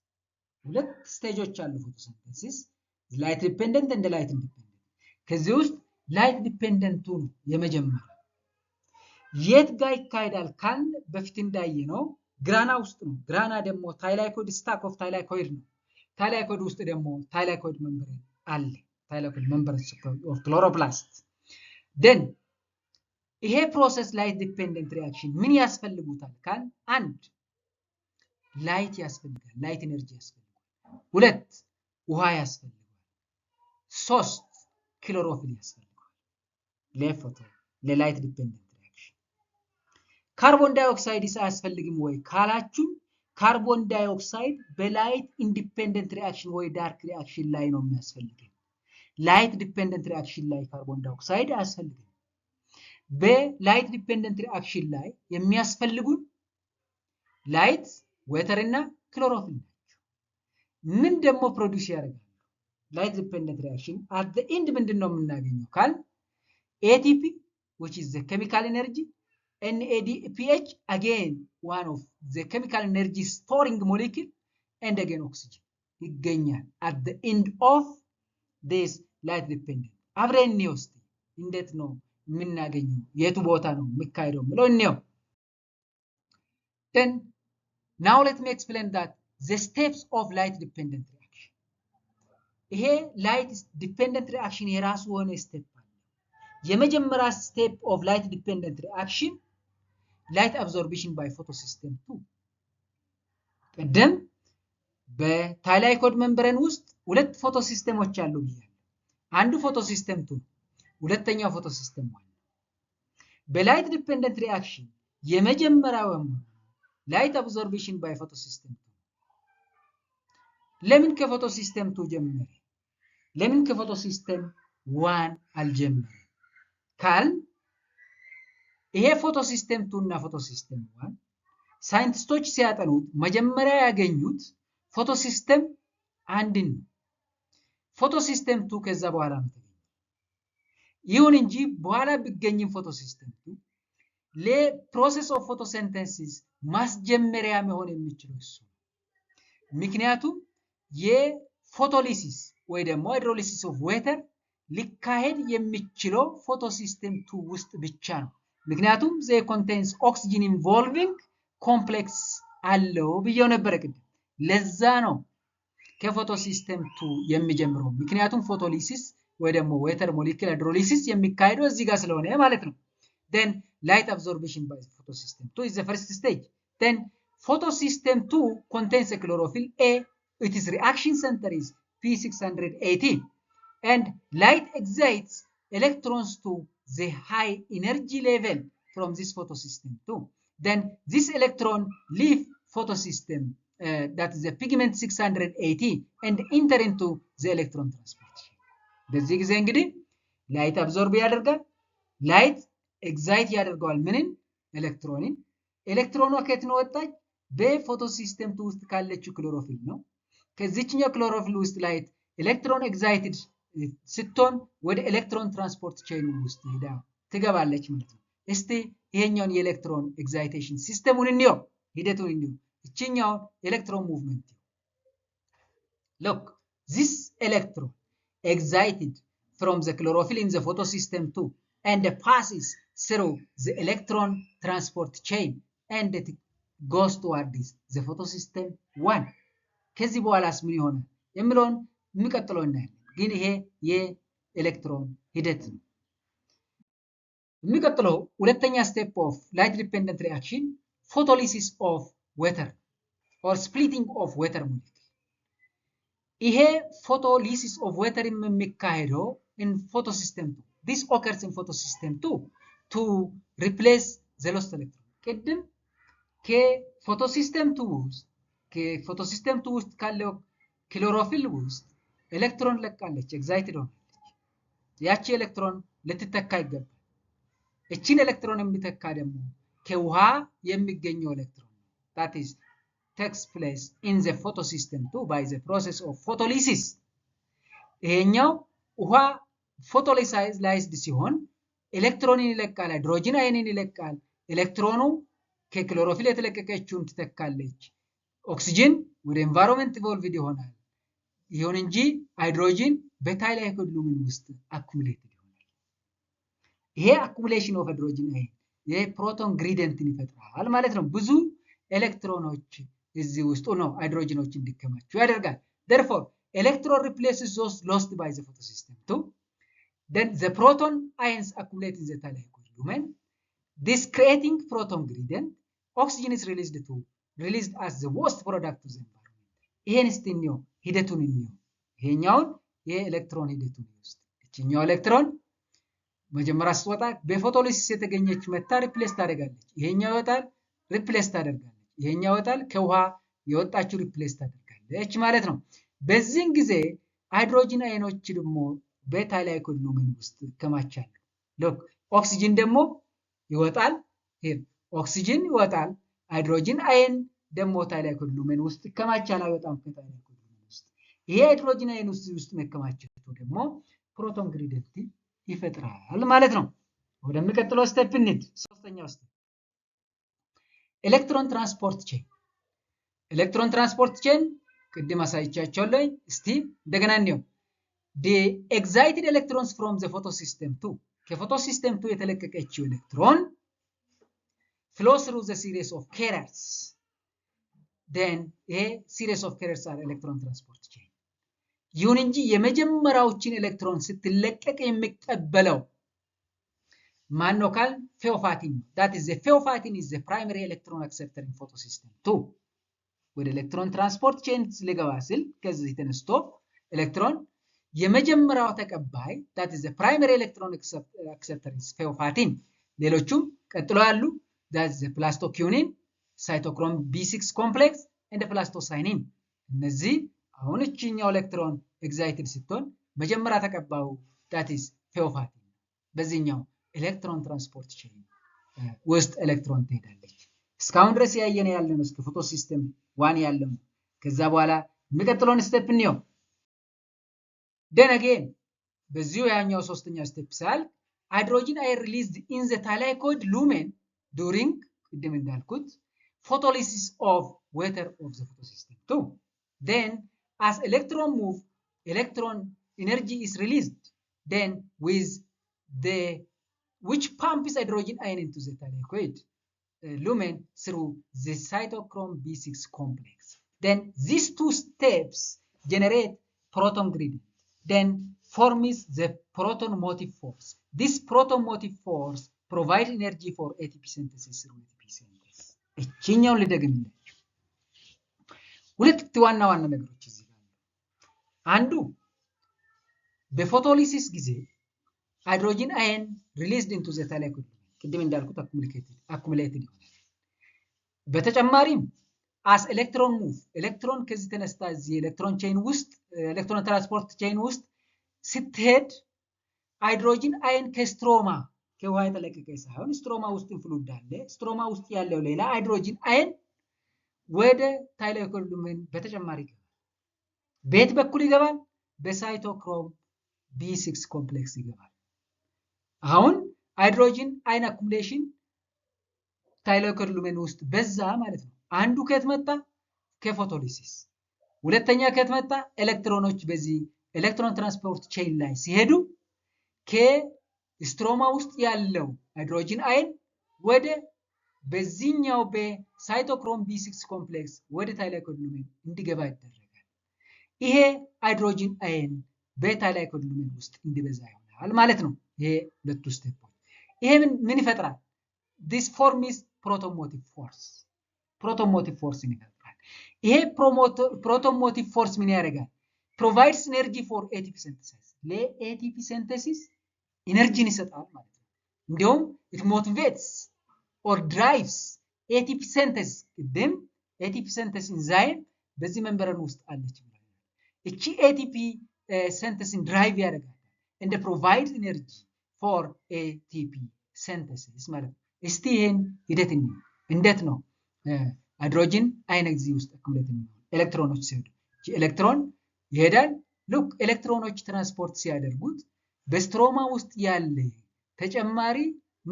ሁለት ስቴጆች አሉ photosynthesis light dependent and light independent ከዚህ ውስጥ light dependent ነው የመጀመሪያው የት ጋር ይካሄዳል ካል በፊት እንዳየነው ግራና ውስጥ ነው። ግራና ደግሞ ታይላኮይድ ስታክ ኦፍ ታይላኮይድ ነው። ታይላኮይድ ውስጥ ደግሞ ታይላኮይድ መንበረን አለ። ታይላኮይድ መንበረን ኦፍ ክሎሮፕላስት ደን ይሄ ፕሮሰስ ላይት ዲፔንደንት ሪአክሽን ምን ያስፈልጉታል ካል አንድ ላይት ያስፈልጋል፣ ላይት ኤነርጂ ያስፈልጋል። ሁለት ውሃ ያስፈልጋል። ሶስት ክሎሮፊል ያስፈልጋል ለፎቶ ለላይት ዲፔንደንት ሪአክሽን። ካርቦን ዳይኦክሳይድ አያስፈልግም ወይ ካላችሁ ካርቦን ዳይኦክሳይድ በላይት ኢንዲፔንደንት ሪአክሽን ወይ ዳርክ ሪአክሽን ላይ ነው የሚያስፈልገው። ላይት ዲፔንደንት ሪአክሽን ላይ ካርቦን ዳይኦክሳይድ አያስፈልግም። በላይት ዲፔንደንት ሪአክሽን ላይ የሚያስፈልጉን ላይት ወተር እና ክሎሮፊል ናቸው። ምን ደግሞ ፕሮዲዩስ ያደርጋሉ? ላይት ዲፔንደንት ሪአክሽን at the end ምንድነው የምናገኘው ካል ATP which is the chemical energy, NADPH again one of the chemical energy storing molecule, and again oxygen ይገኛል at the end of this light dependent። አብረን ነው እስቲ እንዴት ነው የምናገኘው? የቱ ቦታ ነው የሚካሄደው ብለው እንየው። then now let me explain that the steps of light dependent reaction። ይሄ light dependent reaction የራሱ ሆነ ስቴፕ አለ። የመጀመሪያ ስቴፕ of light dependent reaction light absorption by photosystem 2። ቀደም በታይላኮይድ ሜምብሬን ውስጥ ሁለት ፎቶሲስተሞች አሉ ብያለሁ። አንዱ ፎቶሲስተም 2፣ ሁለተኛው ፎቶሲስተም 1። በላይት ዲፔንደንት ሪአክሽን የመጀመሪያው ላይት አብዞርፕሽን ባይ ፎቶሲስተም 2። ለምን ከፎቶሲስተም 2 ጀመረ? ለምን ከፎቶሲስተም 1 አልጀመረ ካል ይሄ ፎቶሲስተም 2 እና ፎቶሲስተም 1 ሳይንቲስቶች ሲያጠኑት መጀመሪያ ያገኙት ፎቶሲስተም 1 ነው። ፎቶሲስተም 2 ከዛ በኋላ ነው ተገኘ። ይሁን እንጂ በኋላ ቢገኝም ፎቶሲስተም 2 ለፕሮሰስ ኦፍ ፎቶሲንተሲስ ማስጀመሪያ መሆን የሚችለው እሱ። ምክንያቱም የፎቶሊሲስ ወይ ደግሞ ሃይድሮሊሲስ ኦፍ ወተር ሊካሄድ የሚችለው ፎቶሲስተም 2 ውስጥ ብቻ ነው። ምክንያቱም they contains oxygen involving complex አለው ብየው ነበር ቅድም። ለዛ ነው ከፎቶሲስተም 2 የሚጀምረው። ምክንያቱም ፎቶሊሲስ ወይ ደግሞ ወተር ሞለኪውል ሃይድሮሊሲስ የሚካሄደው እዚህ ጋር ስለሆነ ማለት ነው። then light absorption by photosystem 2 is the first stage. then photosystem 2 contains a chlorophyll A. Its reaction center is P618 and light excites electrons to the high energy level from this photosystem 2. then this electron leave photosystem that is the pigment 680 and enter into the electron transport chain. በዚህ ጊዜ እንግዲህ ላይት አብዞርብ ያደርጋል፣ ላይት ኤግዛይት ያደርጋል ምንን? ኤሌክትሮንን። ኤሌክትሮኗ ከየት ነው ወጣች? በፎቶሲስተም 2 ውስጥ ካለችው ክሎሮፊል ነው። ከዚህኛው ክሎሮፊል ውስጥ ላይት ኤሌክትሮን ኤግዛይትድ ስትሆን ወደ ኤሌክትሮን ትራንስፖርት ቼን ውስጥ ሄዳ ትገባለች ማለት ነው። እስቲ ይሄኛውን የኤሌክትሮን ኤግዛይቴሽን ሲስተሙን እንየው፣ ሂደቱን እንየው። እቺኛው ኤሌክትሮን ሙቭመንት look, this electron excited from the chlorophyll in the photosystem 2 and passes through the electron transport chain and it goes towards the photosystem 1. ከዚህ በኋላስ ምን ይሆናል የሚለውን የሚቀጥለው እናያለን። ግን ይሄ የኤሌክትሮን ሂደት ነው። የሚቀጥለው ሁለተኛ ስቴፕ ኦፍ ላይት ዲፔንደንት ሪአክሽን ፎቶሊሲስ ኦፍ ወተር or splitting of water molecule። ይሄ ፎቶሊሲስ ኦፍ ወተር የሚካሄደው in photosystem 2. this occurs in photosystem 2 to replace the lost electron። ቅድም ከፎቶሲስተም 2 ውስጥ ካለው ክሎሮፊል ውስጥ ኤሌክትሮን ለቃለች፣ ኤግዛይትድ ሆናለች። ያቺ ኤሌክትሮን ልትተካ ይገባል። እቺን ኤሌክትሮን የሚተካ ደግሞ ከውሃ የሚገኘው ኤሌክትሮን ነው። that is takes place in the photosystem 2 by the process of photolysis። ይሄኛው ውሃ ፎቶሊሳይዝድ ሲሆን ኤሌክትሮንን ይለቃል፣ ሃይድሮጅን አየንን ይለቃል። ኤሌክትሮኑ ከክሎሮፊል የተለቀቀችውን ትተካለች። ኦክሲጅን ወደ ኤንቫይሮንመንት ኢቮልቭድ ይሆናል። ይሁን እንጂ ሃይድሮጅን በታይላኮይድ ሉሚን ውስጥ አኩሙሌትድ ይሆናል። ይሄ አኩሙሌሽን ኦፍ ሃይድሮጅን አየን የፕሮቶን ግሬዲየንትን ይፈጥራል ማለት ነው። ብዙ ኤሌክትሮኖች እዚህ ውስጥ ነው ሃይድሮጅኖች እንዲከማቹ ያደርጋል። therefore electron replaces those lost by the photosystem too. Then the proton ions accumulate in the thallium lumen, this creating proton gradient. Oxygen is released as the waste product to the environment. ይሄን እስቲ እንየው ሂደቱን እንየው። ይሄኛውን የኤሌክትሮን ሂደቱን ውስጥ እቺኛው ኤሌክትሮን መጀመሪያ ስትወጣ በፎቶሊሲስ የተገኘች መታ ሪፕሌስ ታደርጋለች። ይሄኛው ይወጣል ሪፕሌስ ታደርጋለች። ይሄኛው ይወጣል ከውሃ የወጣችው ሪፕሌስ ታደርጋለች ማለት ነው። በዚህን ጊዜ ሃይድሮጅን አዮኖች ደግሞ በታይላይኮይድ ሉሜን ውስጥ ይከማቻሉ። ሎክ ኦክሲጅን ደግሞ ይወጣል። ኦክሲጅን ይወጣል። ሃይድሮጅን አየን ደግሞ ታይላይኮይድ ሉሜን ውስጥ ይከማቻል። አይወጣም ከታይላይኮይድ ሉሜን ውስጥ። ይሄ ሃይድሮጅን አየን ውስጥ መከማቸቱ ደግሞ ፕሮቶን ግሬዲየንት ይፈጥራል ማለት ነው። ወደሚቀጥለው ስቴፕ እንሂድ። ሶስተኛው ስቴፕ ኤሌክትሮን ትራንስፖርት ቼን። ኤሌክትሮን ትራንስፖርት ቼን ቅድም አሳይቻችኋለሁ። እስቲ እንደገና እንየው። the excited electrons from the photosystem 2 ከፎቶሲስተም 2 የተለቀቀችው ኤሌክትሮን flows through the series of carriers. then a series of carriers are electron transport chain. ይሁን እንጂ የመጀመሪያዎችን ኤሌክትሮን ስትለቀቅ የሚቀበለው ማን ነው ካል ፌኦፋቲን። that is the ፌኦፋቲን is the primary electron acceptor in photosystem 2. ወደ ኤሌክትሮን ትራንስፖርት ቼን ሊገባ ሲል ከዚህ ተነስቶ ኤሌክትሮን የመጀመሪያው ተቀባይ that is the primary electron acceptor is ፌኦፋቲን። ሌሎቹም ቀጥሎ ያሉ that is the ፕላስቶኪዩኒን፣ ሳይቶክሮም B6 ኮምፕሌክስ and ፕላስቶሳይኒን። እነዚህ አሁን እቺኛው ኤሌክትሮን ኤግዛይትድ ስትሆን መጀመሪያ ተቀባዩ that is ፌኦፋቲን። በዚህኛው ኤሌክትሮን ትራንስፖርት ቼን ውስጥ ኤሌክትሮን ትሄዳለች። እስካሁን ድረስ ያየነ ያለነው እስከ ፎቶሲስተም 1 ያለው። ከዛ በኋላ የሚቀጥለውን ስቴፕ እንየው። then again በዚሁ ያኛው ሶስተኛው ስቴፕ ሳል ሃይድሮጅን አየር released in the thallicoid lumen during ቅድም እንዳልኩት photolysis of water of the photosystem 2. then as electron move, electron energy is released, then with the which pumps hydrogen ion into the thallicoid lumen through the cytochrome B6 complex. Then these two steps generate proton gradient. Then forms the proton motive force. This proton motive force provides energy for ATP synthesis through ATP synthesis. እቺኛውን ልደግምላችሁ። ሁለት ዋና ዋና ነገሮች እዚህ ጋር አንዱ በፎቶሊሲስ ጊዜ ሃይድሮጅን አየን ሪሊዝድ ኢንቱ ዘ thallicoid ቅድም እንዳልኩት አኩሙሌትድ ይሆናል። በተጨማሪም as electron move ኤሌክትሮን ከዚህ ተነስታ እዚህ ኤሌክትሮን ቼን ውስጥ ኤሌክትሮን ትራንስፖርት ቼን ውስጥ ስትሄድ ሃይድሮጅን አየን ከስትሮማ ከውሃ የተለቀቀ ሳይሆን ስትሮማ ውስጥ ፍሉድ አለ። ስትሮማ ውስጥ ያለው ሌላ ሃይድሮጅን አየን ወደ ታይላይኮይድ ሉሜን በተጨማሪ ይገባል። ቤት በኩል ይገባል፣ በሳይቶክሮም B6 ኮምፕሌክስ ይገባል። አሁን ሃይድሮጅን አየን አኩሙሌሽን ታይላይኮይድ ሉሜን ውስጥ በዛ ማለት ነው። አንዱ ከየት መጣ? ከፎቶሊሲስ። ሁለተኛ ከየት መጣ? ኤሌክትሮኖች በዚህ ኤሌክትሮን ትራንስፖርት ቼን ላይ ሲሄዱ ከስትሮማ ውስጥ ያለው ሃይድሮጅን አየን ወደ በዚህኛው በሳይቶክሮም B6 ኮምፕሌክስ ወደ ታይላይኮይድ ሉሜን እንዲገባ ይደረጋል። ይሄ ሃይድሮጅን አየን በታይላይኮይድ ሉሜን ውስጥ እንዲበዛ ይሆናል ማለት ነው። ይሄ ሁለቱ ስቴፖች። ይሄ ምን ይፈጥራል? this form is proton motive force. proton motive force ይፈጥራል። ይሄ proton motive force ምን ያደርጋል? provides energy for ATP synthesis. ለATP synthesis ኢነርጂን ይሰጣል ማለት ነው። እንዲሁም it motivates or drives ATP synthesis። ቅድም ATP synthesis ኢንዛይም በዚህ መንበረን ውስጥ አለች ብለናል። እቺ ATP synthesis ድራይቭ ያደርጋል and provides energy for ATP synthesis ማለት ነው። እስቲ ይሄን ሂደት እንዴት ነው ሃይድሮጅን አየን እዚህ ውስጥ አኩሙሌት የሚሆነው? ኤሌክትሮኖች ሲሄዱ ኤሌክትሮን ይሄዳል። ሉክ ኤሌክትሮኖች ትራንስፖርት ሲያደርጉት በስትሮማ ውስጥ ያለ ተጨማሪ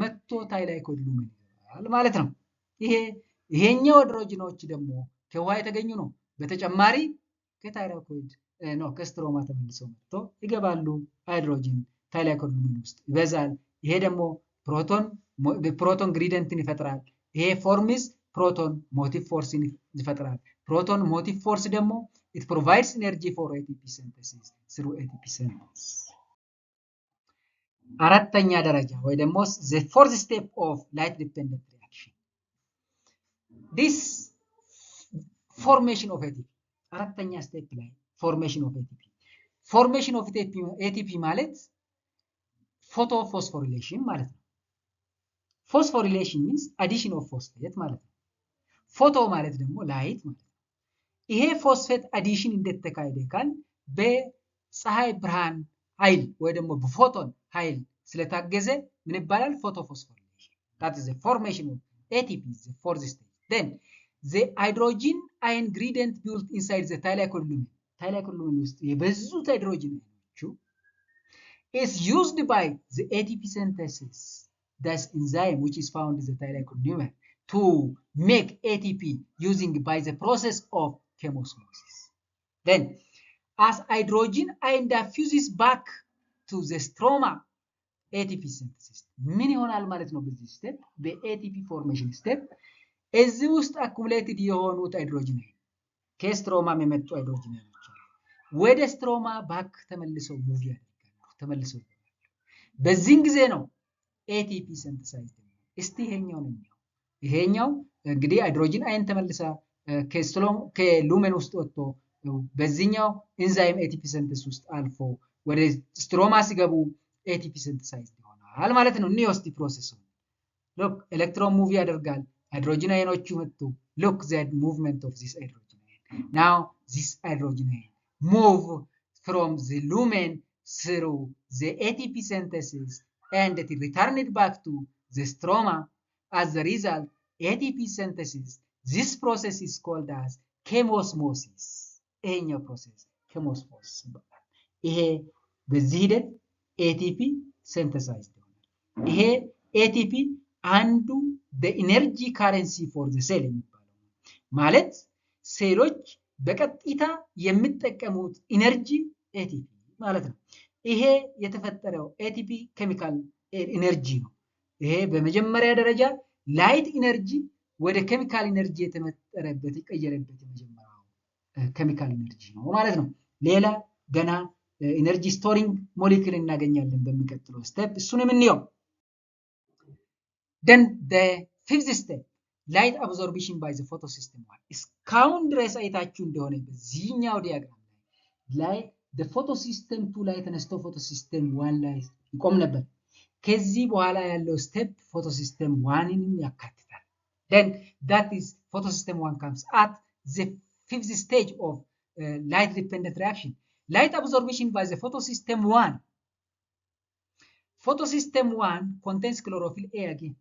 መጥቶ ታይላይኮይድ ሉሜን ይገባል ማለት ነው። ይሄኛው ሃይድሮጅኖች ደግሞ ከውሃ የተገኙ ነው። በተጨማሪ ከታይላይኮይድ ነው ከስትሮማ ተመልሰው መጥቶ ይገባሉ። ሃይድሮጅን ታይላይኮይድ ሉሜን ውስጥ ይበዛል። ይሄ ደግሞ ፕሮቶን ግሪደንትን ይፈጥራል። ይሄ ፎርምስ ፕሮቶን ሞቲቭ ፎርስን ይፈጥራል። ፕሮቶን ሞቲቭ ፎርስ ደግሞ it provides energy for ATP synthesis through ATP synthesis። አራተኛ ደረጃ ወይ ደግሞ the fourth step of light dependent reaction this formation of ATP አራተኛ ስቴፕ ላይ formation of ATP formation of ATP ማለት photophosphorylation ማለት ነው። phosphorylation means addition of phosphate ማለት ነው። ፎቶ ማለት ደግሞ ላይት ማለት ነው። ይሄ ፎስፌት አዲሽን እንዴት ተካሄደ ካል በፀሐይ ብርሃን ኃይል ወይ ደግሞ በፎቶን ኃይል ስለታገዘ ምን ይባላል? ፎቶፎስፎሪሌሽን። that is the formation of ATP, the fourth stage. Then the hydrogen ion gradient built inside the thylakoid lumen ውስጥ የበዙት ሃይድሮጅን አዮኖቹ is used by the ATP synthesis, this enzyme which is found in the thylakoid lumen, to make ATP using by the process of chemosmosis. Then as hydrogen ion diffuses back to the stroma, ATP synthesis ምን ይሆናል ማለት ነው? በዚህ ስቴፕ በኤቲፒ ፎርሜሽን ስቴፕ እዚህ ውስጥ አኩሙሌትድ የሆኑት ሃይድሮጅን አዮን ከስትሮማም የመጡ ሃይድሮጅን አዮኖች አሉ። ወደ ስትሮማ ባክ ተመልሰው ሙቭ ያደርጋሉ፣ ተመልሰው በዚህን ጊዜ ነው ኤቲፒ ሲንተሳይዝ። እስቲ ይሄኛው እንግዲህ ሃይድሮጅን አዮን ተመልሳ ከሉሜን ውስጥ ወጥቶ በዚህኛው ኢንዛይም ኤቲፒ ሲንተስ ውስጥ አልፎ ወደ ስትሮማ ሲገቡ ኤቲፒ ሲንተሳይዝ ይሆናል ማለት ነው። ኒዮስቲ ፕሮሰስ ሎክ ኤሌክትሮን ሙቭ ያደርጋል፣ ሃይድሮጅን አዮኖቹ መጡ። ሎክ ዘ ሙቭመንት ኦፍ ዚስ ሃይድሮጅን አዮን ናው ዚስ ሃይድሮጅን አዮን ሙቭ ፍሮም ዘ ሉሜን through the ATP synthesis and it returned back to the stroma as the result ATP synthesis. This process is called as chemosmosis. ይሄኛው ፕሮሰስ ኬሞስሞሲስ ይባላል። ይሄ በዚህ ሂደት ኤቲፒ ሲንተሳይዝድ ይሆናል። ይሄ ኤቲፒ አንዱ በኢነርጂ ካረንሲ ፎር ዘ ሴል የሚባለው ማለት ሴሎች በቀጥታ የሚጠቀሙት ኢነርጂ ኤቲፒ ማለት ነው። ይሄ የተፈጠረው ኤቲፒ ኬሚካል ኢነርጂ ነው። ይሄ በመጀመሪያ ደረጃ ላይት ኢነርጂ ወደ ኬሚካል ኢነርጂ የተመጠረበት የቀየረበት የመጀመሪያው ኬሚካል ኢነርጂ ነው ማለት ነው። ሌላ ገና ኢነርጂ ስቶሪንግ ሞሌኪል እናገኛለን በሚቀጥለው ስቴፕ፣ እሱንም እንየው። then the fifth step light absorption by the photosystem 1 እስካሁን ድረስ አይታችሁ እንደሆነ በዚህኛው ዲያግራም ላይ the photosystem 2 ላይ ተነስቶ photosystem 1 ላይ ይቆም ነበር። ከዚህ በኋላ ያለው ስቴፕ photosystem 1ን ያካትታል። then that is photosystem 1 comes at the fifth stage of light dependent reaction. Light absorption by the photosystem 1. Photosystem 1 contains chlorophyll A again,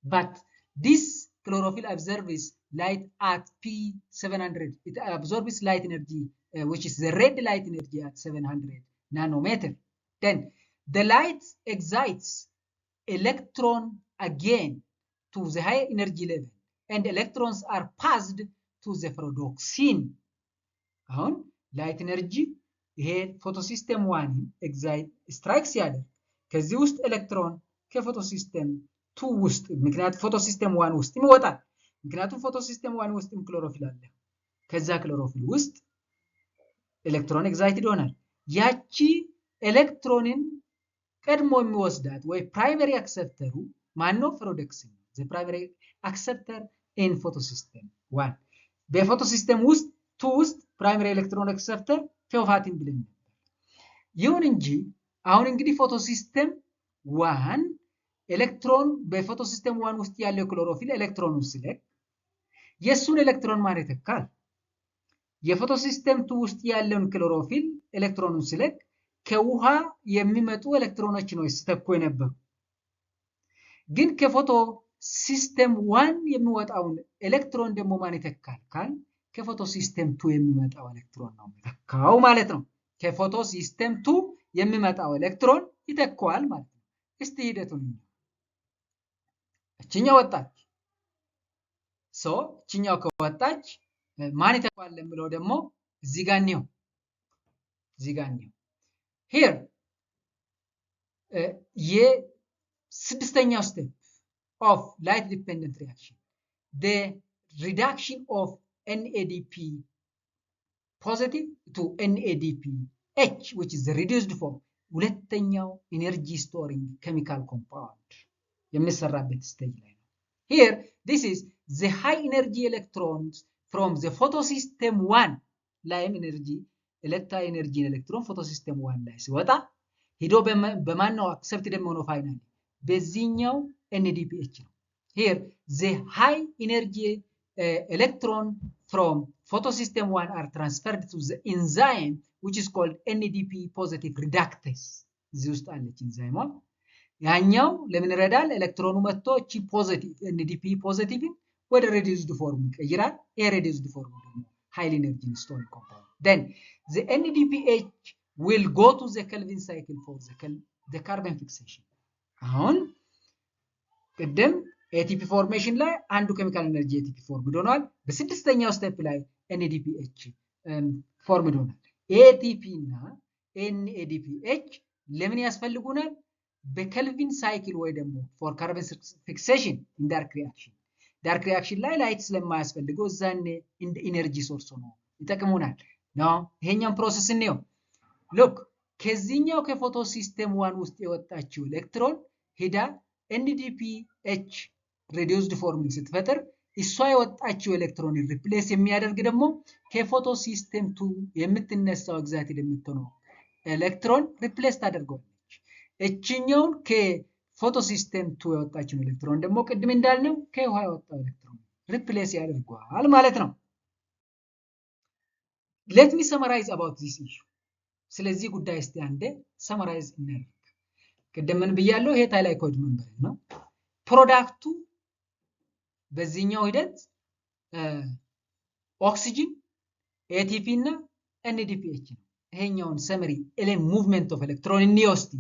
but this chlorophyll absorbs light at P700. It absorbs light energy, which is the red light energy at 700 nanometer. Then the light excites electron again to the higher energy level, and electrons are passed to the photoxin. አሁን ላይት ኤነርጂ ይሄ ፎቶሲስተም 1 ኤግዛይት ስትራይክስ ያደርግ ከዚህ ውስጥ ኤሌክትሮን ከፎቶሲስተም 2 ውስጥ ምክንያቱም ፎቶሲስተም 1 ውስጥ ይወጣል። ምክንያቱም ፎቶሲስተም 1 ውስጥ ክሎሮፊል አለ። ከዛ ክሎሮፊል ውስጥ ኤሌክትሮን ኤግዛይትድ ይሆናል። ያቺ ኤሌክትሮንን ቀድሞ የሚወስዳት ወይ ፕራይመሪ አክሰፕተሩ ማነው? ፕሮዶክሲን ዘ ፕራይመሪ አክሰፕተር ኢን ፎቶሲስተም 1 በፎቶሲስተም ውስጥ 2 ውስጥ ፕራይመሪ ኤሌክትሮን አክሰፕተር ቴዎፋቲን ብለን ነበር። ይሁን እንጂ አሁን እንግዲህ ፎቶሲስተም 1 ኤሌክትሮን በፎቶሲስተም 1 ውስጥ ያለው ክሎሮፊል ኤሌክትሮኑን ሲለቅ የሱን ኤሌክትሮን ማን ይተካል? የፎቶሲስተም 2 ውስጥ ያለውን ክሎሮፊል ኤሌክትሮኑን ሲለቅ ከውሃ የሚመጡ ኤሌክትሮኖች ነው ሲተኩ የነበሩ። ግን ከፎቶ ሲስተም 1 የሚወጣውን ኤሌክትሮን ደግሞ ማን ይተካል ካል ከፎቶ ሲስተም 2 የሚመጣው ኤሌክትሮን ነው ይተካው ማለት ነው። ከፎቶ ሲስተም 2 የሚመጣው ኤሌክትሮን ይተካዋል ማለት ነው። እስቲ ሂደቱን እቺኛው ወጣች። እቺኛው ከወጣች ማን ይተካዋል ለምለው ደግሞ እዚህ ጋር ነው here ስድስተኛው step of light dependent reaction, the reduction of NADP positive to NADPH, which is the reduced form. ሁለተኛው energy storing chemical compound የሚሰራበት stage ላይ ነው። Here, this is the high energy electrons from the photosystem 1 ላይም energy electric energy electron photosystem 1 ላይ ሲወጣ ሄዶ በማን ነው accepted የሚሆነው ፋይናሊ በዚህኛው NADPH ነው። Here, the high energy electron from photosystem 1 are transferred to the enzyme which is called NADP positive reductase. እዚህ ውስጥ አለች ኢንዛይሟ። ያኛው ለምን ይረዳል? ኤሌክትሮኑ መጥቶ እቺ ፖዚቲቭ NADP ፖዚቲቭን ወደ reduced form ይቀይራል። ይሄ reduced form ደግሞ high energy storing compound. Then the NADPH will go to the Calvin cycle for the carbon fixation. አሁን ቅድም ATP formation ላይ አንዱ ኬሚካል ኤነርጂ ATP ፎርም ሆኗል። በስድስተኛው ስቴፕ ላይ NADPH ፎርም ሆኗል። ATP እና NADPH ለምን ያስፈልጉናል? በኬልቪን ሳይክል ወይ ደግሞ ፎር ካርበን ፊክሴሽን ኢን ዳርክ ሪአክሽን ላይ ላይት ስለማያስፈልገው እዛኔ እንደ ኢነርጂ ሶርስ ነው ይጠቅሙናል ነው። ይሄኛውን ፕሮሰስ እንየው። ሉክ ከዚህኛው ከፎቶ ሲስተም 1 ውስጥ የወጣችው ኤሌክትሮን ሄዳ NADPH reduced form ስትፈጥር እሷ የወጣችው ኤሌክትሮን ሪፕሌስ የሚያደርግ ደግሞ ከፎቶ ሲስተም 2 የምትነሳው ኤግዛይትድ የምትሆነው ኤሌክትሮን ሪፕሌስ ታደርገዋለች። እቺኛውን ከፎቶ ሲስተም 2 የወጣችው ኤሌክትሮን ደግሞ ቅድም እንዳልነው ከውሃ የወጣው ኤሌክትሮን ሪፕሌስ ያደርገዋል ማለት ነው። let me summarize about this issue. ስለዚህ ጉዳይ እስቲ አንዴ ሰመራይዝ እናድርግ። ቅድም ምን ብያለሁ? ይሄ ታይላይኮይድ መንበር ነው። ፕሮዳክቱ በዚህኛው ሂደት ኦክሲጅን ATP እና NADPH ነው። ይሄኛውን ሰመሪ ሙቭመንት ኦፍ ኤሌክትሮን እንየውስቲ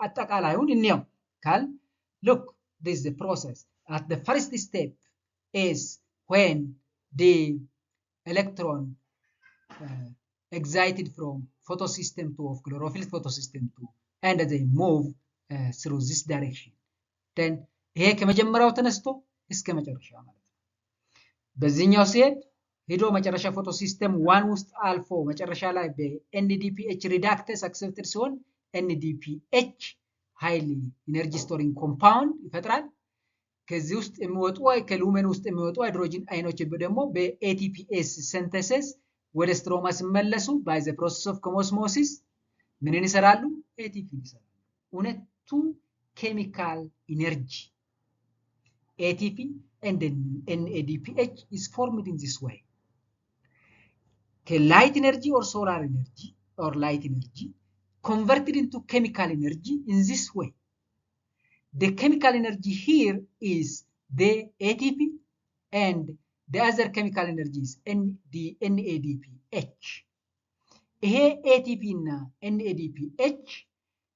አጠቃላዩን እንየው ካል look, this is the process. At the first step is when the electron excited from photosystem 2 of chlorophyll photosystem 2 and they move through this direction. Then ይሄ ከመጀመሪያው ተነስቶ እስከ መጨረሻ ማለት ነው። በዚህኛው ሲሄድ ሄዶ መጨረሻ ፎቶ ሲስተም 1 ውስጥ አልፎ መጨረሻ ላይ በNADPH reductase accepted ሲሆን NADPH highly energy storing compound ይፈጥራል። ከዚህ ውስጥ የሚወጡ ከሉሜን ውስጥ የሚወጡ ሃይድሮጅን አይኖች ደግሞ በATPase synthesis ወደ ስትሮማ ሲመለሱ by the process of chemosmosis ምንን ይሰራሉ? ATP ይሰራሉ። ሁለቱ ኬሚካል ኢነርጂ ATP and NADPH is formed in this way. Light energy or solar energy or light energy converted into chemical energy in this way. The chemical energy here is the ATP and the other chemical energy is the NADPH. ይሄ ATP እና NADPH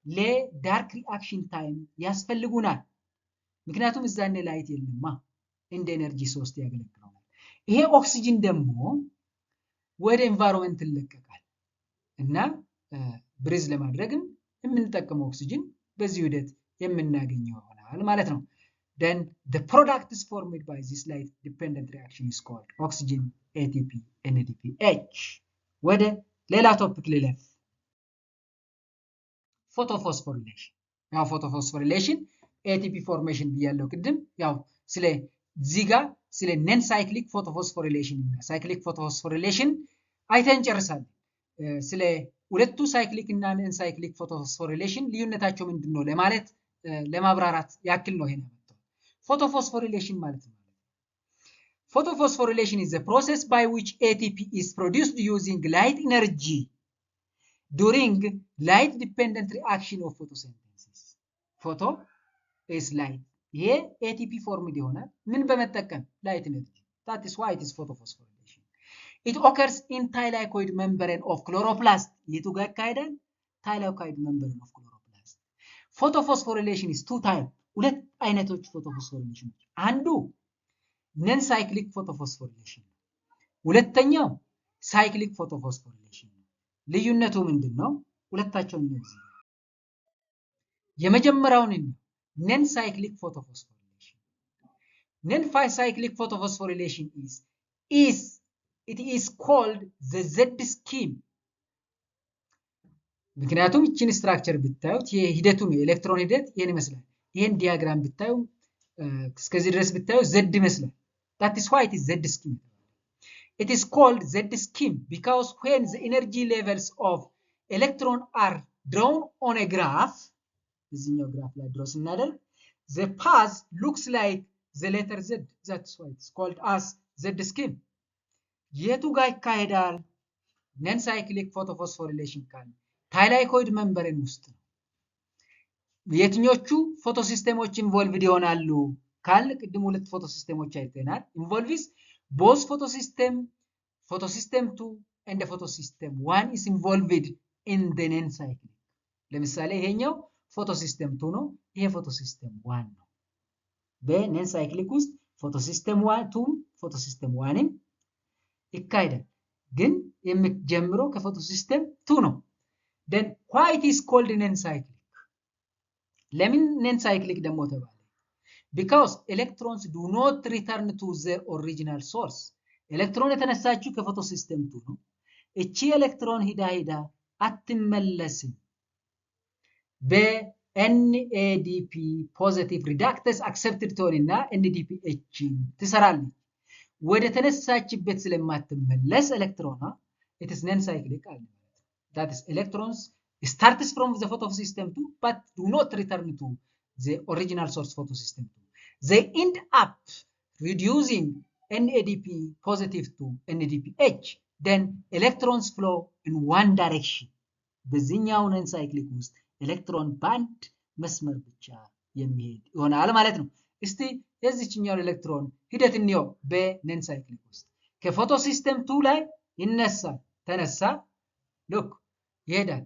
ለዳርክ ሪአክሽን ታይም ያስፈልጉናል። ምክንያቱም እዛኔ ላይት የለማ እንደ ኤነርጂ ሶስት ያገለግላል። ይሄ ኦክሲጅን ደግሞ ወደ ኤንቫይሮንመንት ይለቀቃል እና ብሪዝ ለማድረግም የምንጠቀመው ኦክሲጅን በዚህ ሂደት የምናገኘው ይሆናል ማለት ነው። Then the product is formed by this light dependent reaction is called oxygen ATP NADPH. ወደ ሌላ ቶፒክ ልለፍ። ፎቶፎስፎሪሌሽን። ያው ፎቶፎስፎሪሌሽን ATP ፎርሜሽን ብያለሁ ቅድም። ያው ስለ ዚጋ ስለ ነን ሳይክሊክ ፎቶፎስፎሪሌሽን እና ሳይክሊክ ፎቶፎስፎሪሌሽን አይተን ጨርሳለን። ስለ ሁለቱ ሳይክሊክ እና ነን ሳይክሊክ ፎቶፎስፎሪሌሽን ልዩነታቸው ምንድነው ለማለት ለማብራራት ያክል ነው ይሄን ያመጣው። ፎቶፎስፎሪሌሽን ማለት ነው። Photophosphorylation is a process by which ATP is produced using light energy during light-dependent reaction of photosynthesis. Photo is light. ይሄ ATP formed ይሆናል ምን በመጠቀም light energy. That is why it is photophosphorylation. It occurs in thylakoid membrane of chloroplast. የቱ ጋር ይካሄዳል? thylakoid membrane of chloroplast. Photophosphorylation is two types. ሁለት አይነቶች photophosphorylation አንዱ ነን ሳይክሊክ ፎቶፎስፎሪሌሽን ሁለተኛው ሳይክሊክ ፎቶፎስፎሪሌሽን ልዩነቱ ምንድነው? ሁለታቸውን ነው። የመጀመሪያውን non-cyclic photophosphorylation. Non-cyclic photophosphorylation it is called the Z scheme. ምክንያቱም እቺን ስትራክቸር ብታዩት የሂደቱ ነው ኤሌክትሮን ሂደት ይሄን ይመስላል። ይሄን ዲያግራም ብታዩ እስከዚህ ድረስ ብታዩ Z ይመስላል። That is why it is Z scheme. It is called Z scheme because when the energy levels of electron are drawn on a graph, እዚህኛው ግራፍ ላይ ድሮ ስናደርግ the path looks like the letter Z. That's why it's called as Z scheme. የቱ ጋር ይካሄዳል? non-cyclic photophosphorylation ካለ ታይላይኮይድ መንበሬን ውስጥ ነው። የትኞቹ ፎቶሲስተሞች ኢንቮልቭድ ይሆናሉ ካል ቅድም ሁለት ፎቶሲስተሞች አይተናል። ኢንቮልቭስ both photosystem 2 and photosystem 1 is involved in the non-cyclic. ለምሳሌ ይሄኛው ፎቶሲስተም 2 ነው፣ ይሄ ፎቶሲስተም 1 ነው። በnon-cyclic ውስጥ ፎቶሲስተም 2 ፎቶሲስተም 1 ይካሄዳል፣ ግን የሚጀምረው ከፎቶሲስተም 2 ነው። then why it is called non-cyclic? ለምን non-cyclic ደግሞ ተባለ? because electrons do not return to their original source. ኤሌክትሮን የተነሳችው ከፎቶሲስተም 2 ነው። እቺ ኤሌክትሮን ሂዳ አትመለስም። በNADP ፖዚቲቭ ሪዳክተስ አክሰፕትድ ትሆንና NADPH ትሰራለች። ወደ ተነሳችበት ስለማትመለስ ኤሌክትሮኗ it is non-cyclic አለ። that is electrons starts from the photosystem 2 but do not return to the original source photosystem 2. They end up reducing NADP positive to NADPH. Then electrons flow in one direction. በዚህኛው non-cyclic ውስጥ ኤሌክትሮን ባንድ መስመር ብቻ የሚሄድ ይሆናል ማለት ነው። እስቲ የዚህኛው ኤሌክትሮን ሂደት እንየው። በnon-cyclic ውስጥ ከፎቶሲስተም 2 ላይ ይነሳል፣ ተነሳ፣ ሉክ ይሄዳል፣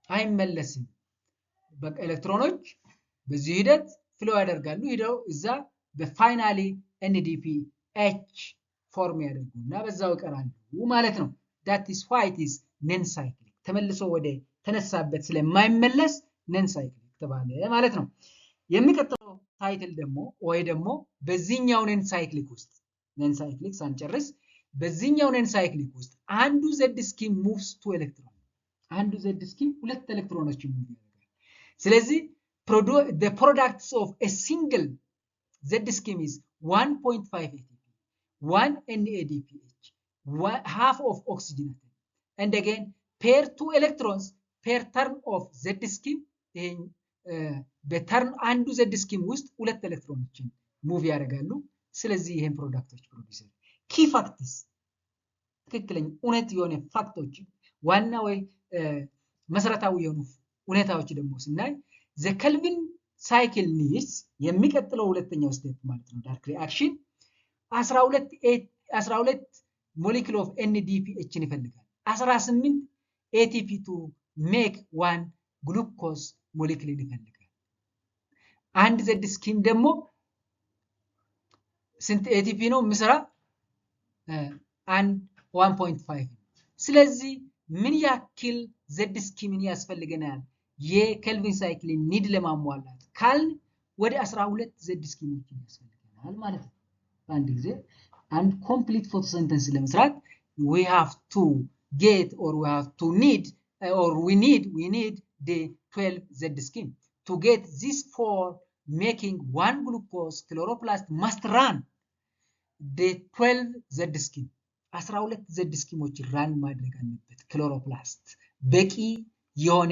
አይመለስም። በቃ ኤሌክትሮኖች በዚህ ሂደት ፍሎ ያደርጋሉ፣ ሄደው እዛ በፋይናሊ NADPH ፎርም ያደርጉና በዛው ይቀራሉ ማለት ነው። that is why it is non-cyclic. ተመልሶ ወደ ተነሳበት ስለማይመለስ non-cyclic ተባለ ማለት ነው። የሚቀጥለው ታይትል ደግሞ ወይ ደግሞ በዚህኛው non-cyclic ውስጥ non-cyclic ሳንጨርስ በዚህኛው non-cyclic ውስጥ አንዱ Z scheme moves to electron. አንዱ Z scheme ሁለት ኤሌክትሮኖችን ሙቭ ያደርጋል። ስለዚህ the products of a single Z scheme is 1.5 ATP, 1 NADPH, half of oxygen atom. And again, pair 2 electrons per turn of Z scheme. በተርን አንዱ Z scheme ውስጥ ሁለት ኤሌክትሮኖችን ሙቭ ያደርጋሉ። ስለዚህ ይሄን ፕሮዳክቶች ፕሮዲዩስ ኪ ፋክትስ ትክክለኛ እውነት የሆነ ፋክቶች ዋና ወይ መሰረታዊ የሆኑ ሁኔታዎች ደግሞ ስናይ the Kelvin cycle needs የሚቀጥለው ሁለተኛው ስቴፕ ማለት ነው ዳርክ ሪአክሽን 12 molecule of NADPH ይፈልጋል። 18 ATP to make one glucose molecule ይፈልጋል። አንድ Z scheme ደግሞ ስንት ATP ነው የሚሰራ? 1.5። ስለዚህ ምን ያክል Z scheme ያስፈልገናል የኬልቪን ሳይክል ኒድ ለማሟላት ካል ወደ 12 Z scheme ያስፈልገናል ማለት ነው። በአንድ ጊዜ አንድ ኮምፕሊት ፎቶሲንተሲስ ለመስራት we have to get or we have to need or we need the 12 Z scheme. To get this for making one glucose chloroplast must run the 12 Z scheme. 12 Z scheme ራን ማድረግ አለበት ክሎሮፕላስት በቂ የሆነ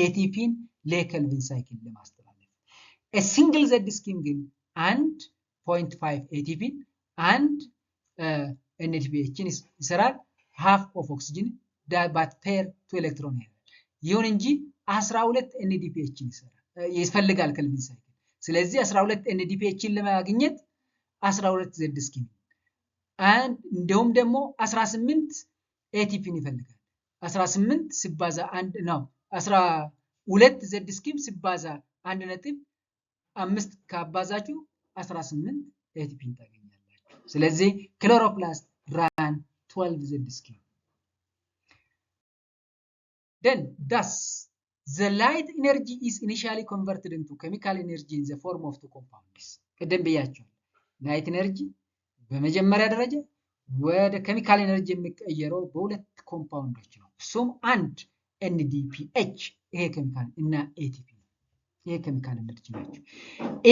ኤቲፒን ለኬልቪን ሳይክል ለማስተላለፍ። a single Z scheme ግን 1.5 ኤቲፒን and NADPHን ይሰራል half of oxygen but pair to electron ይሄዳል። ይሁን እንጂ 12 NADPHን ይፈልጋል ኬልቪን ሳይክል። ስለዚህ 12 NADPHን ለማግኘት 12 Z scheme and እንደውም ደግሞ 18 ATPን ይፈልጋል። 18 ሲባዛ 1 ነው 12 Z scheme ሲባዛ 1.5 ካባዛችሁ 18 ATPን ታገኛላችሁ። ስለዚህ ክሎሮፕላስት ራን 12 Z scheme. Then thus the light energy is initially converted into chemical energy in the form of two compounds ቅድም ብያቸዋል light energy በመጀመሪያ ደረጃ ወደ ኬሚካል ኤነርጂ የሚቀየረው በሁለት ኮምፓውንዶች ነው እሱም አንድ NDPH ይሄ ኬሚካል እና ATP ይሄ ኬሚካል ኤነርጂ ናቸው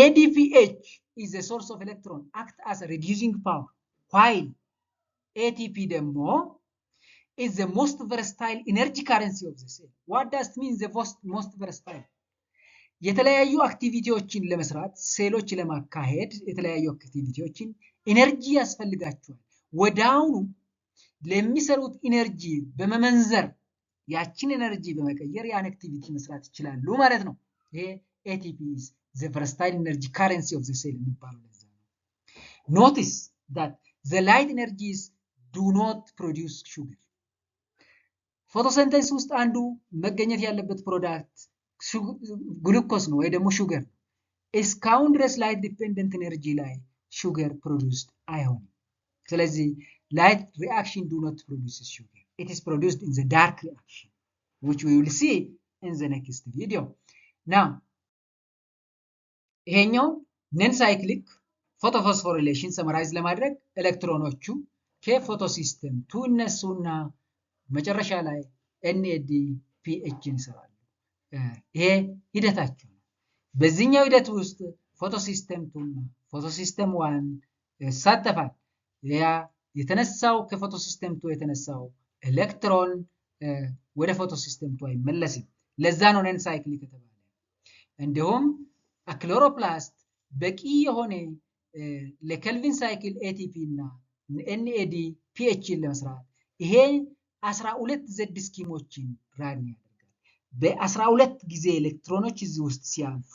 ADPH is the source of electron act as a reducing power while ATP ደግሞ is the most versatile energy currency of the cell what does it mean the most versatile የተለያዩ አክቲቪቲዎችን ለመስራት ሴሎች ለማካሄድ የተለያዩ አክቲቪቲዎችን ኤነርጂ ያስፈልጋቸዋል ወዳውኑ ለሚሰሩት ኤነርጂ በመመንዘር ያችን ኤነርጂ በመቀየር ያን አክቲቪቲ መስራት ይችላሉ ማለት ነው ይሄ ATP is the versatile energy currency of the cell የሚባለው ለዛ ነው notice that the light energies do not produce sugar ፎቶሲንተሲስ ውስጥ አንዱ መገኘት ያለበት ፕሮዳክት ግሉኮስ ነው ወይ ደግሞ ሹገር እስካሁን ድረስ ላይት ዲፔንደንት ኤነርጂ ላይ ሹገር ፕሮዲውስድ አይሆንም ስለዚህ light reaction do not produce sugar it is produced in the dark reaction which we will see in the next video now ይሄኛው ነን ሳይክሊክ ፎቶፎስፎሪሌሽን ሰመራይዝ ለማድረግ ኤሌክትሮኖቹ ከፎቶሲስተም ይነሱና መጨረሻ ላይ NADPH ይሰራሉ ይሄ ሂደታቸው ነው በዚህኛው ሂደት ውስጥ ፎቶሲስተም 2 እና ፎቶሲስተም 1 ይሳተፋል ያ የተነሳው ከፎቶሲስተም 2 የተነሳው ኤሌክትሮን ወደ ፎቶሲስተም 2 አይመለስም ለዛ ነው ነን ሳይክሊክ የተባለ እንዲሁም ክሎሮፕላስት በቂ የሆነ ለኬልቪን ሳይክል ATP እና NADPH ለመስራት ይሄ 12 Z ስኪሞችን ራን ያደርጋል በ12 ጊዜ ኤሌክትሮኖች እዚህ ውስጥ ሲያልፉ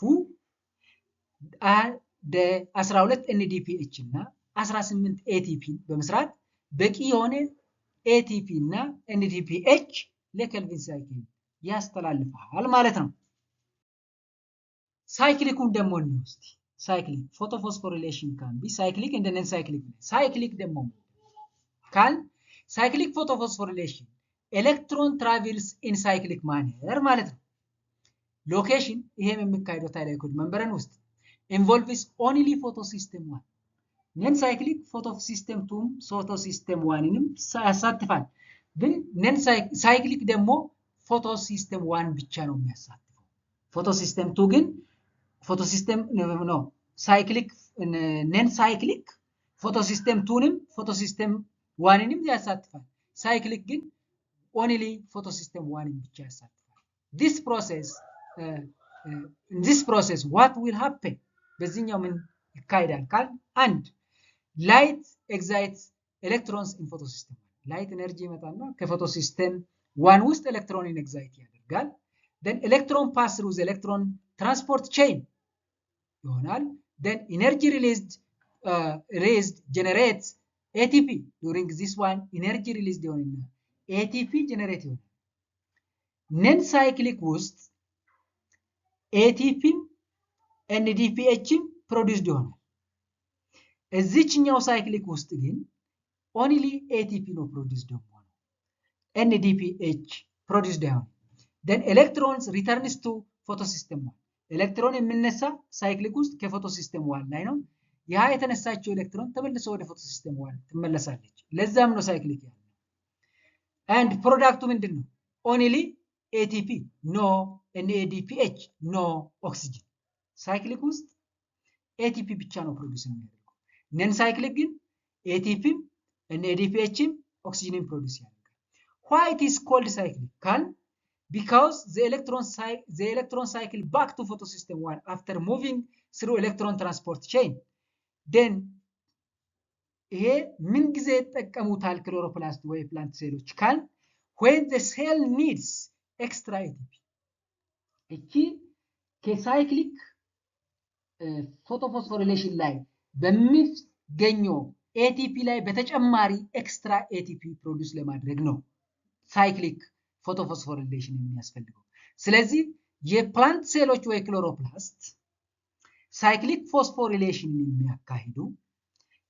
12 NADPH እና 18 ATP በመስራት በቂ የሆነ ATP እና NADPH ለኬልቪን ሳይክል ያስተላልፋል ማለት ነው ሳይክሊኩን ደግሞ እንወስድ ሳይክሊክ ፎቶፎስፎሪሌሽን ካን ቢ ሳይክሊክ እንደ ነን ሳይክሊክ ሳይክሊክ ደግሞ ካል cyclic photophosphorylation electron travels in cyclic manner ማለት ነው ሎኬሽን ይሄም የሚካሄደው ታይላይኮድ መንበረን ውስጥ involves only photosystem 1 ነን ሳይክሊክ ፎቶሲስተም 2 ፎቶሲስተም 1ንም ያሳትፋል ግን ነን ሳይክሊክ ደግሞ ፎቶሲስተም 1 ብቻ ነው የሚያሳትፈው ፎቶሲስተም 2 ግን ፎቶሲስተም ነው ሳይክሊክ ነን ሳይክሊክ ፎቶሲስተም 2ንም ፎቶሲስተም 1ንም ያሳትፋል ሳይክሊክ ግን only photosystem 1 ብቻ ያሳትፋል this process what will happen በዚህኛው ምን ይካሄዳል ካል አንድ light excites electrons in photosystem light energy ይመጣና ከፎቶሲስተም 1 ውስጥ ኤሌክትሮንን ኤግዛይት ያደርጋል then electron pass through the electron transport chain ይሆናል then energy released generates ATP during this one energy released ይሆንና ATP generate ይሆናል ነን ሳይክሊክ ውስጥ ATP NADPH produced ይሆናል እዚህኛው ሳይክሊክ ውስጥ ግን only ATP ነው produced ነው NADPH produced ይሆናል then electrons returns to photosystem 1 ኤሌክትሮን የሚነሳ ሳይክሊክ ውስጥ ከፎቶሲስተም 1 ላይ ነው ያ የተነሳችው ኤሌክትሮን ተመልሶ ወደ ፎቶሲስተም 1 ትመለሳለች ለዛም ነው ሳይክሊክ ያለው and ፕሮዳክቱ ምንድነው only ATP no NADPH no oxygen ሳይክሊክ ውስጥ ATP ብቻ ነው ፕሮዲዩስ የሚያደርገው ነን ሳይክሊክ ግን ATP NADPH ኦክሲጅንን ፕሮዲዩስ ያደርጋል why it is called cyclic can because the electron cycle back to photosystem 1 after moving through electron transport chain then ይሄ ምን ጊዜ ተጠቀሙታል ክሎሮፕላስት ወይ ፕላንት ሴሎች ካል when the cell needs extra ATP እቺ ከሳይክሊክ ፎቶፎስፎሪሌሽን ላይ በሚገኘው ATP ላይ በተጨማሪ ኤክስትራ ATP ፕሮዲዩስ ለማድረግ ነው ሳይክሊክ ፎቶፎስፎሪሌሽን የሚያስፈልገው ስለዚህ የፕላንት ሴሎች ወይ ክሎሮፕላስት cyclic phosphorylation የሚያካሂዱ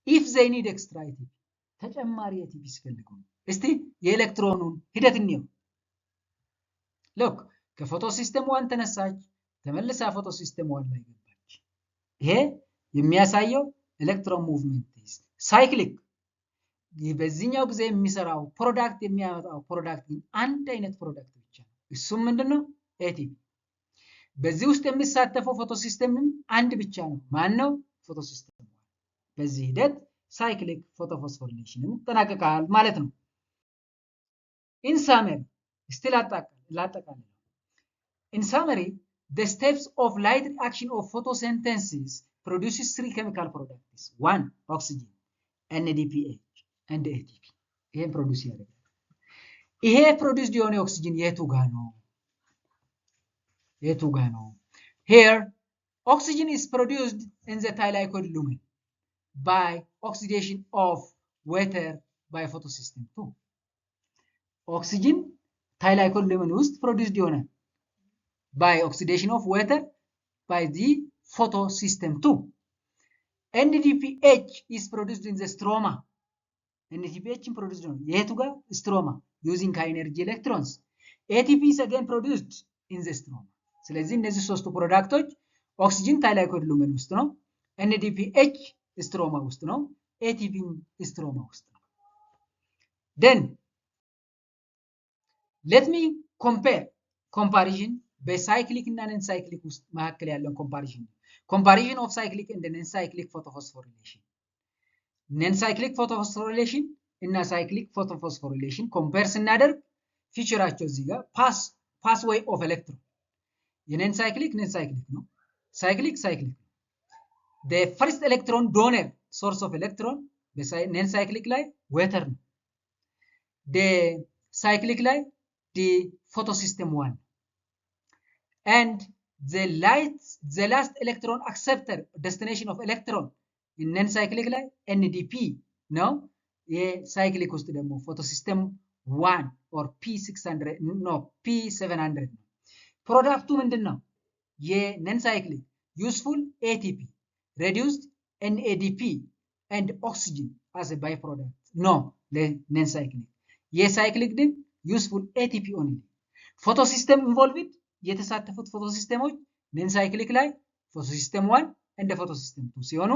if they need extra ATP ተጨማሪ ATP ሲፈልጉ እስቲ የኤሌክትሮኑን ሂደት እንየው look ከፎቶ ሲስተም 1 ተነሳች፣ ተመልሳ ፎቶ ሲስተም 1 ላይ ገባች። ይሄ የሚያሳየው ኤሌክትሮን ሙቭመንት ሳይክሊክ። በዚህኛው ጊዜ የሚሰራው ፕሮዳክት የሚያመጣው ፕሮዳክት ግን አንድ አይነት ፕሮዳክት ብቻ ነው። እሱም ምንድነው? ኤቲፒ። በዚህ ውስጥ የሚሳተፈው ፎቶ ሲስተምም አንድ ብቻ ነው። ማን ነው? ፎቶ ሲስተም። በዚህ ሂደት ሳይክሊክ ፎቶፎስፎሪሌሽን ይጠናቀቃል ማለት ነው። ኢን ሳመሪ ስቲል ላጠቃልል። ኢን ሳመሪ the steps of light reaction of photosynthesis produces 3 chemical products. 1 oxygen, NADPH and ATP. ይሄን ፕሮዲዩስ ያደርጋል። ይሄ ፕሮዲዩስድ የሆነ ኦክሲጅን የቱ ጋ ነው? Here oxygen is produced in the thylakoid lumen by oxidation of water by photosystem 2. oxygen thylakoid lumen ውስጥ ፕሮዲዩስድ ይሆናል by oxidation of water by the photosystem 2. NADPH is produced in the stroma. NADPH is produced in the stroma using high energy electrons. ATP is again produced in the stroma. ስለዚህ እነዚህ ሶስቱ ፕሮዳክቶች ኦክሲጅን ታይላኮይድ ሉመን ውስጥ ነው፣ NADPH ስትሮማ ውስጥ ነው፣ ATP ስትሮማ ውስጥ ነው። then let me comparison በሳይክሊክ እና ነን ሳይክሊክ ውስጥ መካከል ያለው ኮምፓሪዥን ኦፍ ሳይክሊክ እንደ ነን ሳይክሊክ ፎቶፎስፎሪሌሽን። ነን ሳይክሊክ ፎቶፎስፎሪሌሽን እና ሳይክሊክ ፎቶፎስፎሪሌሽን ኮምፔር ስናደርግ ፊቸራቸው እዚህ ጋር ፓስዌይ ኦፍ ኤሌክትሮን። የነን ሳይክሊክ ነው፣ ሳይክሊክ ነው። the first electron donor source of electron ነን ሳይክሊክ ላይ water ነው። the cyclic ላይ the photosystem 1 and the last electron acceptor destination of electron in non-cyclic ላይ NDP ነው። የሳይክሊክ ውስጥ ደግሞ photosystem 1 or P700 ነው። ፕሮዳክቱ ምንድነው? የነን ሳይክሊክ useful ATP, reduced NADP and oxygen as a byproduct ነው ለነን-ሳይክሊክ። የሳይክሊክ ግን useful ATP only። ፎቶሲስተም ኢንቮልቭድ የተሳተፉት ፎቶሲስተሞች ነን ሳይክሊክ ላይ ፎቶሲስተም 1 እንደ ፎቶሲስተም 2 ሲሆኑ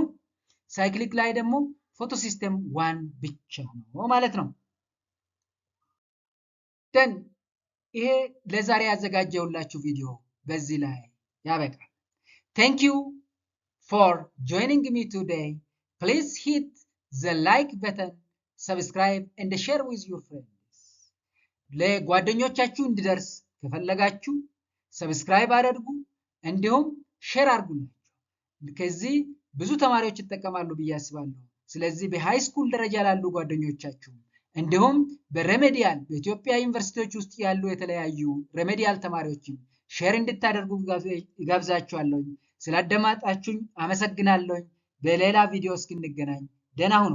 ሳይክሊክ ላይ ደግሞ ፎቶሲስተም 1 ብቻ ነው ማለት ነው። ደን ይሄ ለዛሬ ያዘጋጀውላችሁ ቪዲዮ በዚህ ላይ ያበቃል። Thank you for joining me today. Please hit the like button, subscribe and share with your friends. ለጓደኞቻችሁ እንዲደርስ ከፈለጋችሁ ሰብስክራይብ አድርጉ፣ እንዲሁም ሼር አድርጉላችሁ። ከዚህ ብዙ ተማሪዎች ይጠቀማሉ ብዬ አስባለሁ። ስለዚህ በሃይ ስኩል ደረጃ ላሉ ጓደኞቻችሁ እንዲሁም በሬሜዲያል በኢትዮጵያ ዩኒቨርሲቲዎች ውስጥ ያሉ የተለያዩ ሬሜዲያል ተማሪዎችን ሼር እንድታደርጉ ጋብዛችኋለሁ። ስላደማጣችሁኝ አመሰግናለሁ። በሌላ ቪዲዮ እስክንገናኝ ደህና ሁኑ።